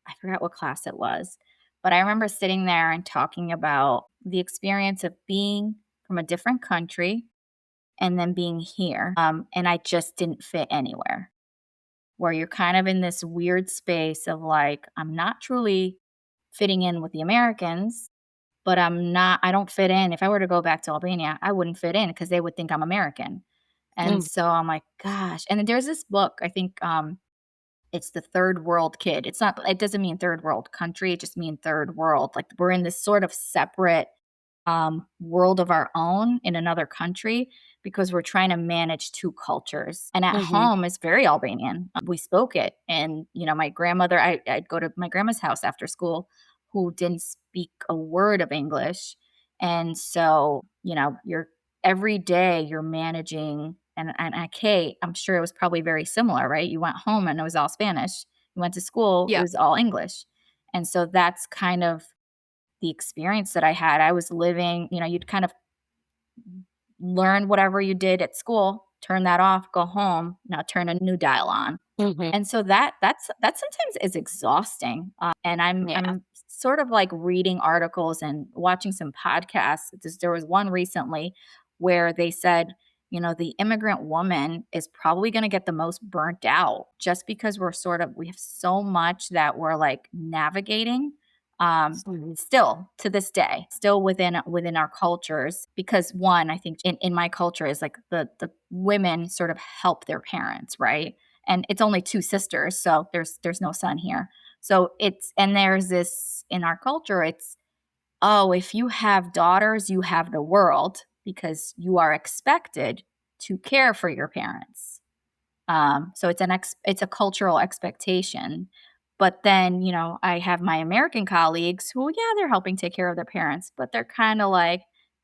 I forgot what class it was, but I remember sitting there and talking about the experience of being from a different country and then being here. And I just didn't fit anywhere. Where you're kind of in this weird space of like, I'm not truly fitting in with the Americans, but I don't fit in. If I were to go back to Albania, I wouldn't fit in because they would think I'm American. And Mm. so I'm like, gosh. And then there's this book, I think it's the third world kid. It doesn't mean third world country, it just means third world. Like we're in this sort of separate world of our own in another country because we're trying to manage two cultures. And at Mhm. home, it's very Albanian. We spoke it. And, my grandmother, I'd go to my grandma's house after school who didn't speak a word of English. And so, you're every day you're managing. And Kate, I'm sure it was probably very similar, right? You went home and it was all Spanish. You went to school, it Yeah. was all English. And so that's kind of the experience that I had. I was living, you'd kind of learn whatever you did at school, turn that off, go home, now turn a new dial on. Mhm. And so that sometimes is exhausting. And Yeah. I'm sort of like reading articles and watching some podcasts. There was one recently where they said, the immigrant woman is probably going to get the most burnt out just because we have so much that we're like navigating. Mhm. Still to this day, still within our cultures, because one, I think in my culture is like the women sort of help their parents, right? And it's only two sisters, so there's no son here. So there's this in our culture, it's, oh, if you have daughters, you have the world because you are expected to care for your parents. So it's a cultural expectation. But then, I have my American colleagues who, yeah, they're helping take care of their parents, but they're kind of like,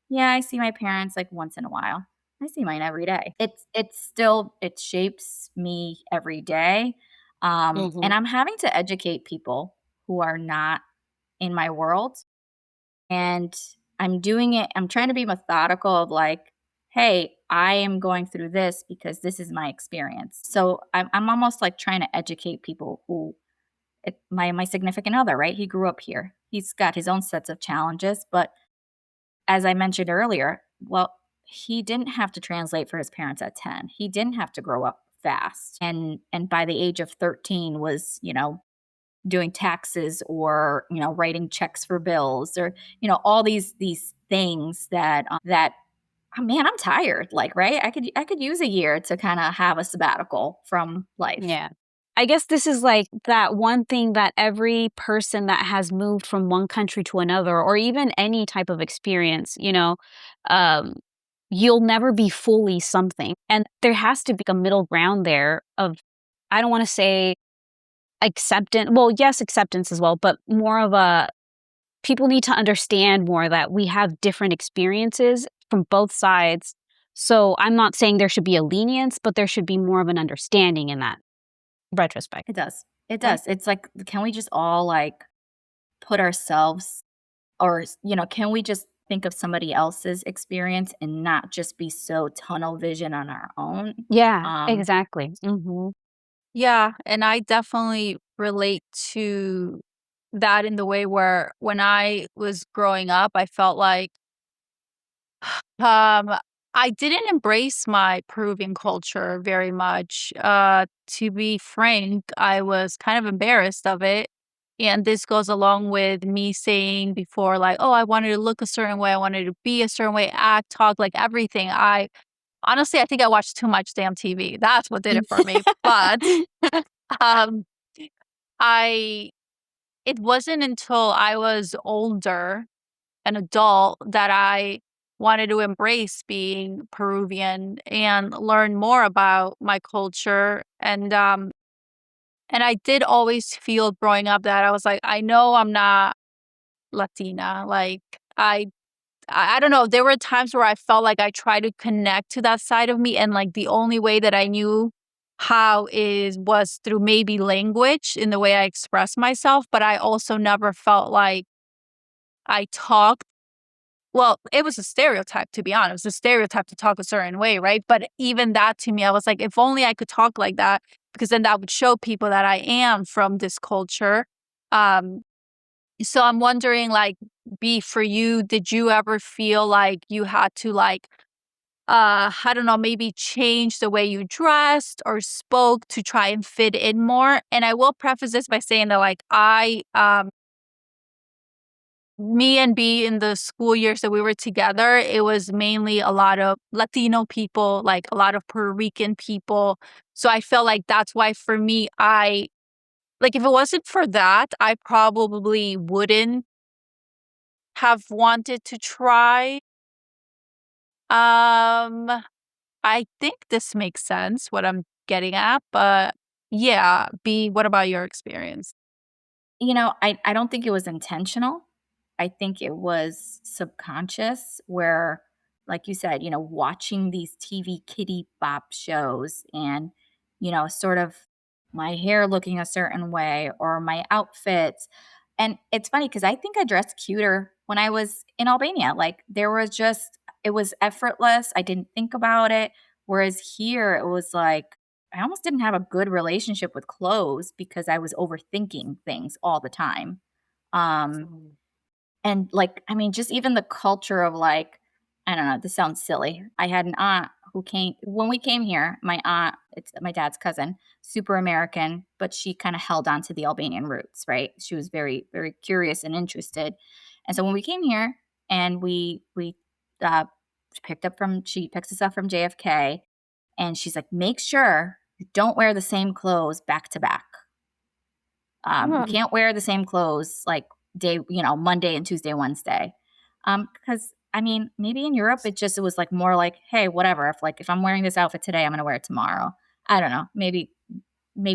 yeah, I see my parents like once in a while. I see mine every day. It shapes me every day. Mhm. And I'm having to educate people who are not in my world, and I'm trying to be methodical of like, hey, I am going through this because this is my experience. So I'm almost like trying to educate people my significant other, right? He grew up here. He's got his own sets of challenges, but as I mentioned earlier, well, he didn't have to translate for his parents at 10. He didn't have to grow up fast. And by the age of 13 was, doing taxes or, writing checks for bills or, all these things that oh, man, I'm tired. Like, right? I could use a year to kind of have a sabbatical from life. Yeah. I guess this is like that one thing that every person that has moved from one country to another, or even any type of experience, um, you'll never be fully something. And there has to be a middle ground there of, I don't want to say acceptance. Well, yes, acceptance as well, but more of a people need to understand more that we have different experiences from both sides. So I'm not saying there should be a lenience, but there should be more of an understanding in that retrospect, It does. It right? does. It's like, can we just all like put ourselves or, can we just think of somebody else's experience and not just be so tunnel vision on our own? Yeah, Um, exactly. Mhm. Yeah, and I definitely relate to that in the way where when I was growing up, I felt like Um, I didn't embrace my Peruvian culture very much. To be frank, I was kind of embarrassed of it. And this goes along with me saying before, like, oh, I wanted to look a certain way, I wanted to be a certain way, act, talk, like everything. I honestly, I think I watched too much damn TV. That's what did it for me. But um, I, it wasn't until I was older an adult that I wanted to embrace being Peruvian and learn more about my culture. And I did always feel growing up that I was like, I know I'm not Latina. Like I I don't know, there were times where I felt like I tried to connect to that side of me, and, like, the only way that I knew how is was through maybe language in the way I express myself, but I also never felt like I talked well, it was a stereotype, to be honest. It was a stereotype to talk a certain way, right? But even that to me, I was like, if only I could talk like that, because then that would show people that I am from this culture. Um, so I'm wondering, like, B, for you, did you ever feel like you had to, like, I don't know, maybe change the way you dressed or spoke to try and fit in more? And I will preface this by saying that, like, me and B in the school years that we were together, it was mainly a lot of Latino people, like a lot of Puerto Rican people. So I felt like that's why for me, like, if it wasn't for that, I probably wouldn't have wanted to try. Um, I think this makes sense what I'm getting at, but yeah, B, what about your experience? I don't think it was intentional. I think it was subconscious where, like you said, watching these TV kitty bop shows and, sort of my hair looking a certain way or my outfits. And it's funny because I think I dressed cuter when I was in Albania. Like it was effortless. I didn't think about it. Whereas here, it was like, I almost didn't have a good relationship with clothes because I was overthinking things all the time. Um, and like, I mean, just even the culture of like, I don't know, this sounds silly. I had an aunt who came when we came here, my aunt, it's my dad's cousin, super American, but she kind of held on to the Albanian roots, right? She was very, very curious and interested. And so when we came here and we uh she picks us up from JFK and she's like, make sure you don't wear the same clothes back to back. You Mm. can't wear the same clothes like Monday and Tuesday, Wednesday. Because I mean, maybe in Europe it was like more like, hey, whatever. If I'm wearing this outfit today, I'm gonna wear it tomorrow. I don't know. Maybe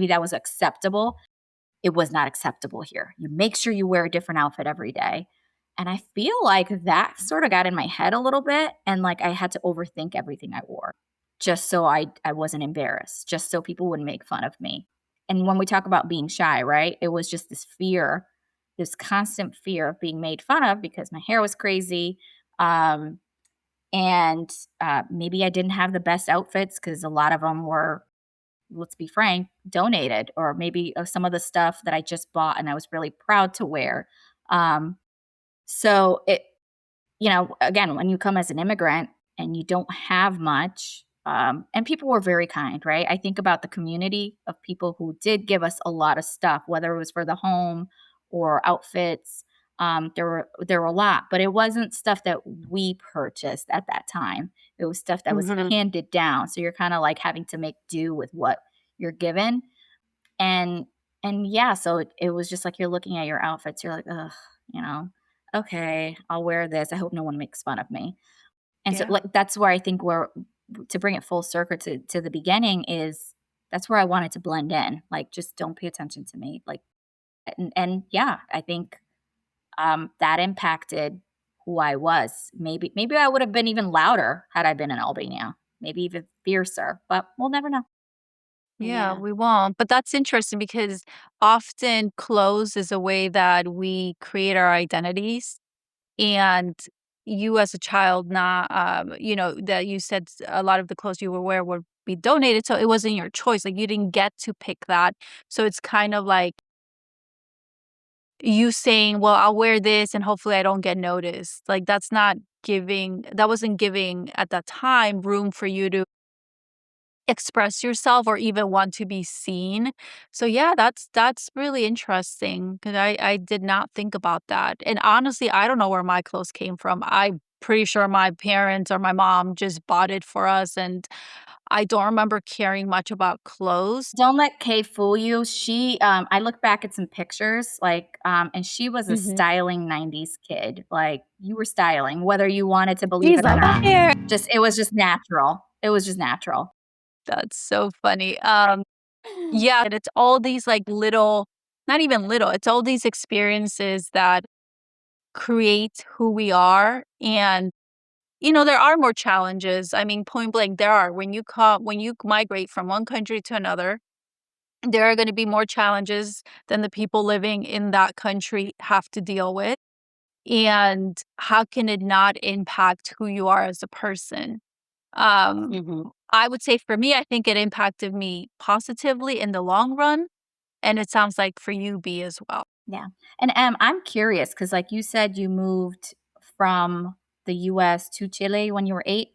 that was acceptable. It was not acceptable here. You make sure you wear a different outfit every day. And I feel like that sort of got in my head a little bit. And like I had to overthink everything I wore just so I wasn't embarrassed, just so people wouldn't make fun of me. And when we talk about being shy, right? It was just this fear, this constant fear of being made fun of because my hair was crazy. Um, and maybe I didn't have the best outfits because a lot of them were, let's be frank, donated, or maybe some of the stuff that I just bought and I was really proud to wear. Um, so again, when you come as an immigrant and you don't have much, and people were very kind, right? I think about the community of people who did give us a lot of stuff, whether it was for the home or outfits. There were a lot, but it wasn't stuff that we purchased at that time. It was stuff that was Mhm. handed down. So you're kind of like having to make do with what you're given. And and yeah, so it was just like you're looking at your outfits, you're like, "Ugh, you know, okay, I'll wear this. I hope no one makes fun of me." And so Yeah. like that's where I think we're to bring it full circle to the beginning is that's where I wanted to blend in. Like just don't pay attention to me. Like and yeah, I think that impacted who I was. Maybe I would have been even louder had I been in Albania. Maybe even fiercer, but we'll never know. Yeah, Yeah. we won't. But that's interesting because often clothes is a way that we create our identities. And you as a child, not, that you said a lot of the clothes you would wear would be donated. So it wasn't your choice. Like you didn't get to pick that. So it's kind of like you saying, well, I'll wear this and hopefully I don't get noticed. Like that wasn't giving at that time room for you to express yourself or even want to be seen. So yeah, that's really interesting because I did not think about that. And honestly, I don't know where my clothes came from. I'm pretty sure my parents or my mom just bought it for us, and I don't remember caring much about clothes. Don't let Kay fool you. I look back at some pictures, like, and she was a Mhm. styling 90s kid. Like, you were styling, whether you wanted to believe She's it or like, not. "Here." It was just natural. It was just natural. That's so funny. Yeah, and it's all these like little, not even little, it's all these experiences that create who we are. And, there are more challenges. I mean, point blank, there are. When you migrate from one country to another, there are going to be more challenges than the people living in that country have to deal with. And how can it not impact who you are as a person? Um, Mhm. I would say for me, I think it impacted me positively in the long run. And it sounds like for you, B, as well. Yeah. And I'm curious because, like you said, you moved from the US to Chile when you were 8.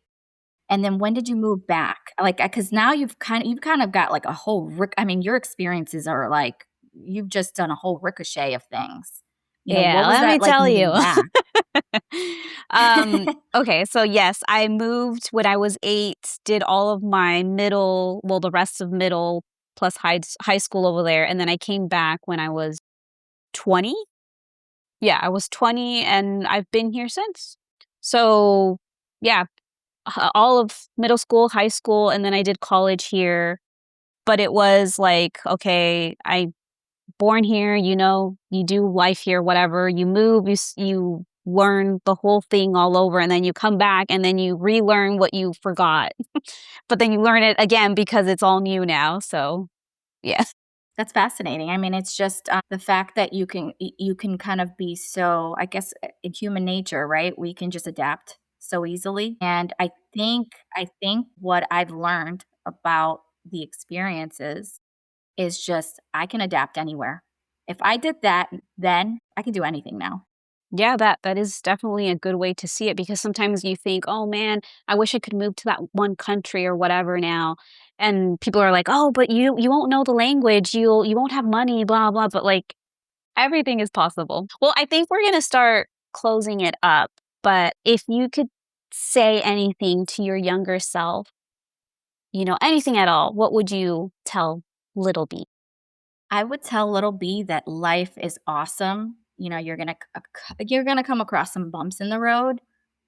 And then when did you move back? Like, because now you've kind of got like a whole I mean, your experiences are like you've just done a whole ricochet of things. Yeah, What was let me that like tell moving you. back? Okay, so yes, I moved when I was 8, did all of my the rest of middle plus high school over there, and then I came back when I was 20? Yeah, I was 20 and I've been here since. So, yeah, all of middle school, high school, and then I did college here, but it was like, okay, I born here, you do life here, whatever. You move, you learn the whole thing all over, and then you come back and then you relearn what you forgot. But then you learn it again because it's all new now. So, yeah. That's fascinating. I mean, it's just the fact that you can kind of be so. I guess in human nature, right? We can just adapt so easily, and I think what I've learned about the experiences is just I can adapt anywhere. If I did that then, I can do anything now. Yeah, that is definitely a good way to see it because sometimes you think, "Oh man, I wish I could move to that one country or whatever now." And people are like, "Oh, but you won't know the language. You won't have money, blah blah." But like everything is possible. Well, I think we're going to start closing it up, but if you could say anything to your younger self, anything at all, what would you tell little B? I would tell little B that life is awesome. You're gonna come across some bumps in the road,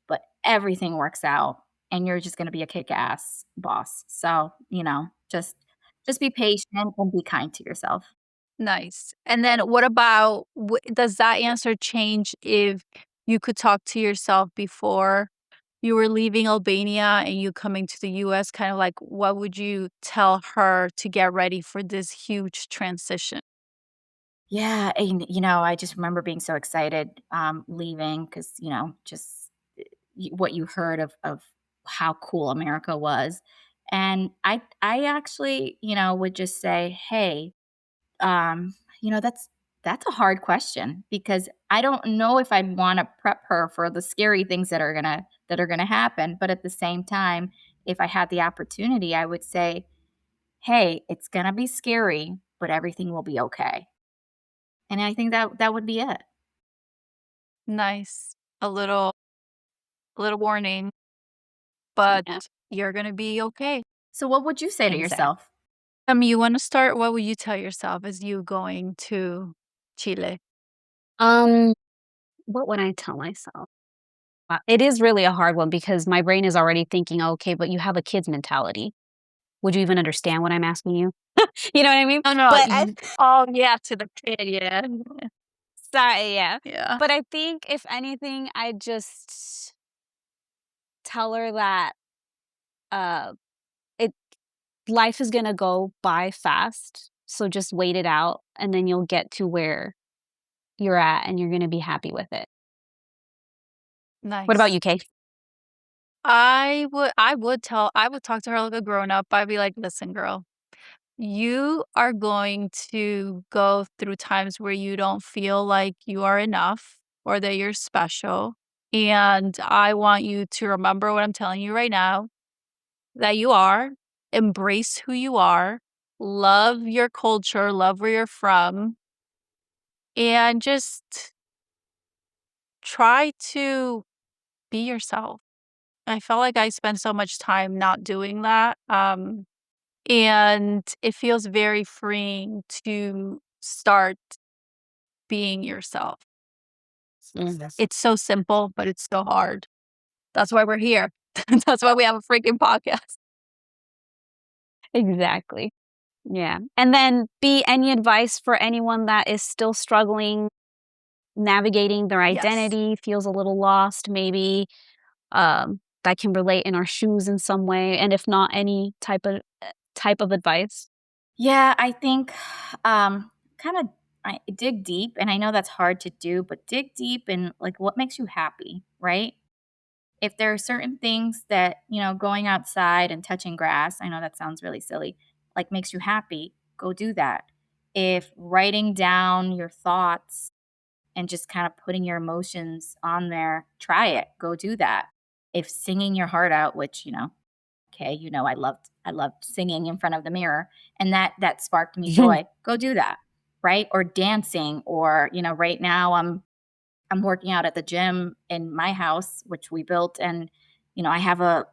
but everything works out, and you're just gonna be a kick-ass boss. So, just be patient and be kind to yourself. Nice. And then what about does that answer change if you could talk to yourself before you were leaving Albania and you coming to the US? Kind of like, what would you tell her to get ready for this huge transition? Yeah, and, I just remember being so excited, leaving because just what you heard of how cool America was, and I actually, would just say, "Hey, that's a hard question because I don't know if I'd want to prep her for the scary things that are gonna happen, but at the same time, if I had the opportunity, I would say, "Hey, it's gonna be scary, but everything will be okay." And I think that would be it. Nice. A little warning, but Yeah, you're going to be okay. So what would you say to exactly. yourself? You want to start? What would you tell yourself as you going to Chile? Um, what would I tell myself? It is really a hard one because my brain is already thinking, okay, but you have a kid's mentality. Would you even understand what I'm asking you? You know what I mean? No, no. But Oh, yeah, to the kid. Yeah. sorry, yeah. Yeah. But I think if anything, I just tell her that uh it life is gonna go by fast. So just wait it out and then you'll get to where you're at and you're gonna be happy with it. What about Nice. you, Kay? I would talk to her like a grown up. I'd be like, listen, girl, you are going to go through times where you don't feel like you are enough or that you're special. And I want you to remember what I'm telling you right now, that you are, embrace who you are, love your culture, love where you're from, and just try to be yourself. I felt like I spent so much time not doing that. And it feels very freeing to start being yourself. Mm. It's so simple, but it's so hard. That's why we're here. That's why we have a freaking podcast. Exactly. Yeah. And then B, any advice for anyone that is still struggling? navigating their Yes. identity, feels a little lost, maybe that can relate in our shoes in some way, and if not, any type of advice? Yeah, I think kind of I dig deep, and I know that's hard to do, but dig deep in like what makes you happy, right? If there are certain things that, going outside and touching grass, I know that sounds really silly, like makes you happy, go do that. If writing down your thoughts and just kind of putting your emotions on there, try it, go do that. If singing your heart out, which, okay, I loved singing in front of the mirror and that sparked me joy, go do that, right? Or dancing or, right now I'm working out at the gym in my house, which we built, and I have a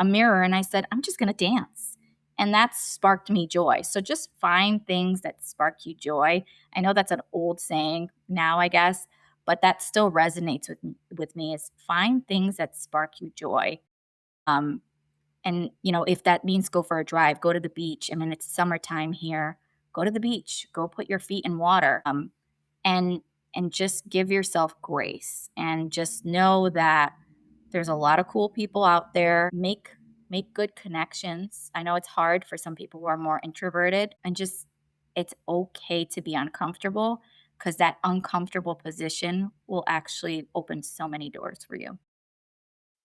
mirror, and I said, I'm just gonna dance, and that sparked me joy. So just find things that spark you joy. I know that's an old saying now, I guess, but that still resonates with me. Is find things that spark you joy. Um, and if that means go for a drive, go to the beach. I mean, it's summertime here. Go to the beach. Go put your feet in water. And just give yourself grace and just know that there's a lot of cool people out there. Make good connections. I know it's hard for some people who are more introverted, and just it's okay to be uncomfortable because that uncomfortable position will actually open so many doors for you.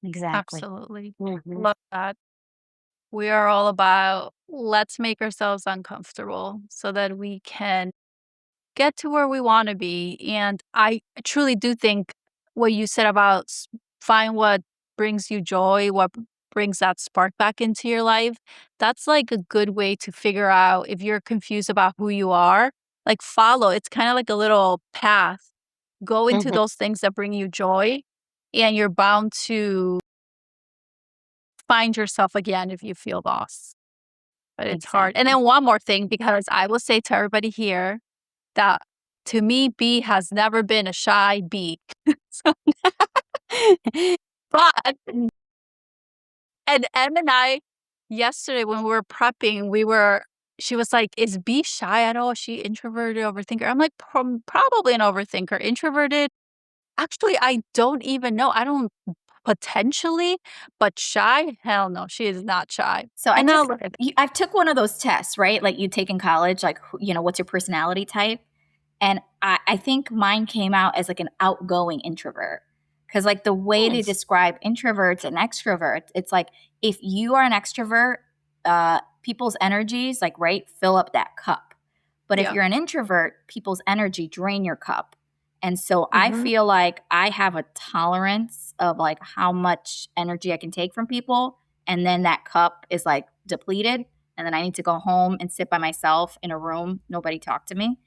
Exactly. Absolutely. Mhm. Love that. We are all about let's make ourselves uncomfortable so that we can get to where we want to be. And I truly do think what you said about find what brings you joy, what brings that spark back into your life. That's like a good way to figure out if you're confused about who you are. Like follow. It's kind of like a little path. Go into Mhm. those things that bring you joy, and you're bound to find yourself again if you feel lost. But it's hard. And Exactly. then one more thing, because I will say to everybody here that to me, B has never been a shy bee. So, but and Em and I yesterday when we were prepping, she was like, "Is B shy at all? Is she introverted, overthinker?" I'm like, Probably an overthinker. Introverted? Actually, I don't even know. I don't potentially, but shy? Hell no, she is not shy." So I And now took look at I took one of those tests, right? Like you take in college, like what's your personality type? And I think mine came out as like an outgoing introvert. Because like the way they nice. describe introverts and extroverts, it's like if you are an extrovert, people's energies, like right, fill up that cup. But if Yeah. you're an introvert, people's energy drain your cup. And so I Mhm. feel like I have a tolerance of like how much energy I can take from people. And then that cup is like depleted. And then I need to go home and sit by myself in a room, nobody talk to me.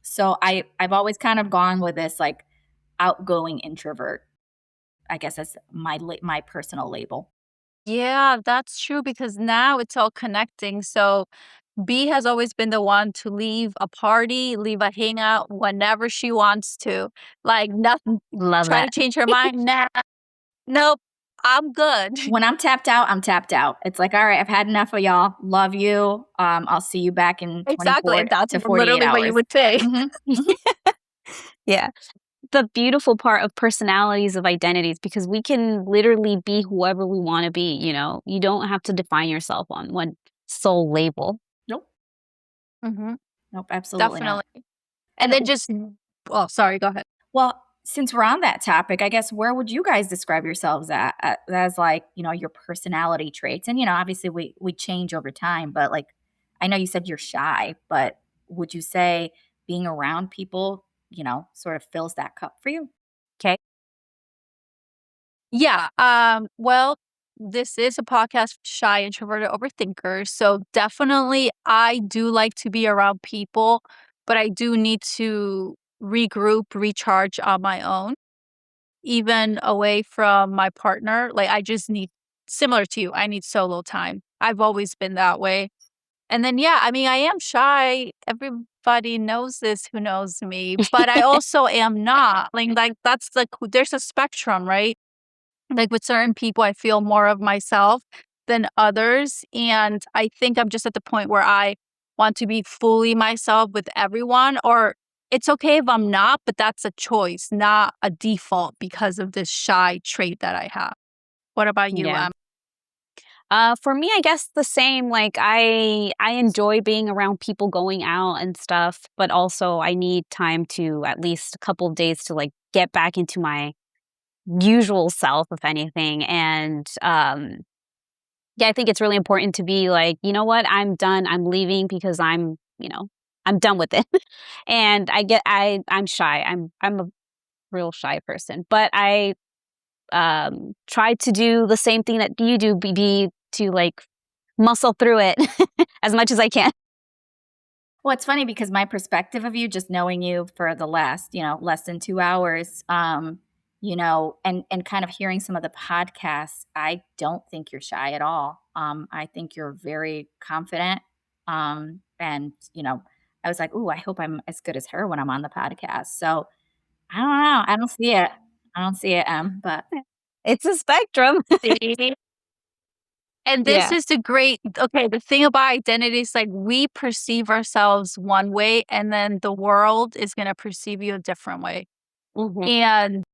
So I've always kind of gone with this like outgoing introvert. I guess that's my personal label. Yeah, that's true because now it's all connecting. So B has always been the one to leave a party, leave a hangout whenever she wants to. Like nothing, Love try to that. change her mind. Nah, nope, I'm good. When I'm tapped out, I'm tapped out. It's like, all right, I've had enough of y'all. Love you. I'll see you back in Exactly. 24 And that's to 48 literally what you hours. would say. hmm hmm Yeah. The beautiful part of personalities of identities because we can literally be whoever we want to be, you know. You don't have to define yourself on one sole label. Nope. Hmm. Nope. Absolutely not. Definitely. And And then just, oh, sorry, go ahead. well, since we're on that topic, I guess where would you guys describe yourselves as like, your personality traits? And obviously we change over time, but like I know you said you're shy, but would you say being around people, sort of fills that cup for you? Okay. Yeah. Well, this is a podcast for shy, introverted overthinkers. So definitely I do like to be around people, but I do need to regroup, recharge on my own, even away from my partner. Like I just need similar to you, I need solo time. I've always been that way. And then yeah, I mean I am shy. Everybody knows this who knows me, but I also am not. Like that's like there's a spectrum, right? Like with certain people, I feel more of myself than others. And I think I'm just at the point where I want to be fully myself with everyone, or it's okay if I'm not, but that's a choice, not a default because of this shy trait that I have. What about you, Yeah. Em? For me, I guess the same. Like I enjoy being around people, going out and stuff, but also I need time to at least a couple of days to like get back into my usual self, if anything. And yeah, I think it's really important to be like, you know what, I'm done. I'm leaving because I'm done with it. And I'm shy. I'm a real shy person, but I try to do the same thing that you do, be to like muscle through it as much as I can. Well, it's funny because my perspective of you, just knowing you for the last, less than 2 hours, and kind of hearing some of the podcasts, I don't think you're shy at all. I think you're very confident. And I was like, ooh, I hope I'm as good as her when I'm on the podcast. So I don't know. I don't see it. I don't see it, but It's a spectrum. See? And this Yeah. is the thing about identity is like we perceive ourselves one way and then the world is going to perceive you a different way. Mhm. And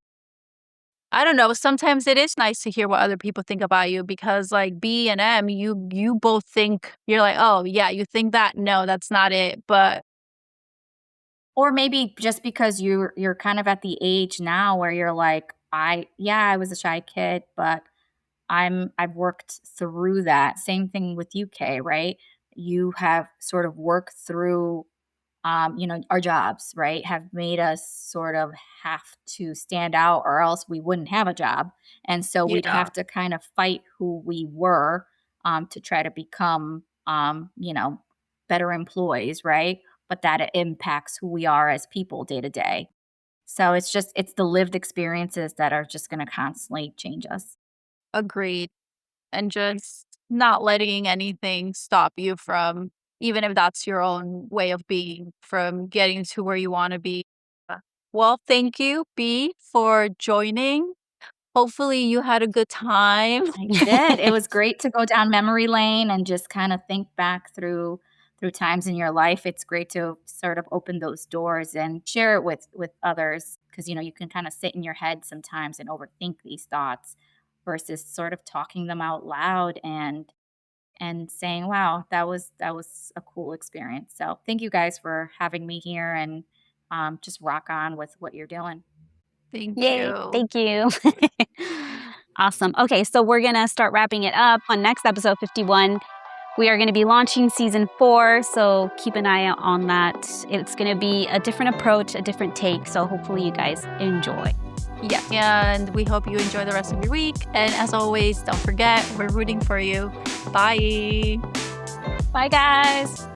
I don't know, sometimes it is nice to hear what other people think about you because like B and M, you both think you're like, "Oh, yeah, you think that? No, that's not it." But or maybe just because you're kind of at the age now where you're like, I was a shy kid, but I've worked through that. Same thing with UK, right? You have sort of worked through our jobs, right, have made us sort of have to stand out or else we wouldn't have a job. And so we'd yeah, have to kind of fight who we were to try to become, better employees, right? But that it impacts who we are as people day to day. So it's the lived experiences that are just going to constantly change us. agreed. And just not letting anything stop you from, even if that's your own way of being, from getting to where you want to be. Well, thank you, B, for joining. Hopefully, you had a good time. I did. It was great to go down memory lane and just kind of think back through times in your life. It's great to sort of open those doors and share it with others because you can kind of sit in your head sometimes and overthink these thoughts versus sort of talking them out loud and saying, "Wow, that was a cool experience." So, thank you guys for having me here and just rock on with what you're doing. Thank Yay. you. Thank you. Awesome. Okay, so we're going to start wrapping it up on next episode 51. We are going to be launching season 4, so keep an eye out on that. It's going to be a different approach, a different take, so hopefully you guys enjoy. Yeah. And we hope you enjoy the rest of your week. And as always, don't forget, we're rooting for you. Bye. Bye, guys.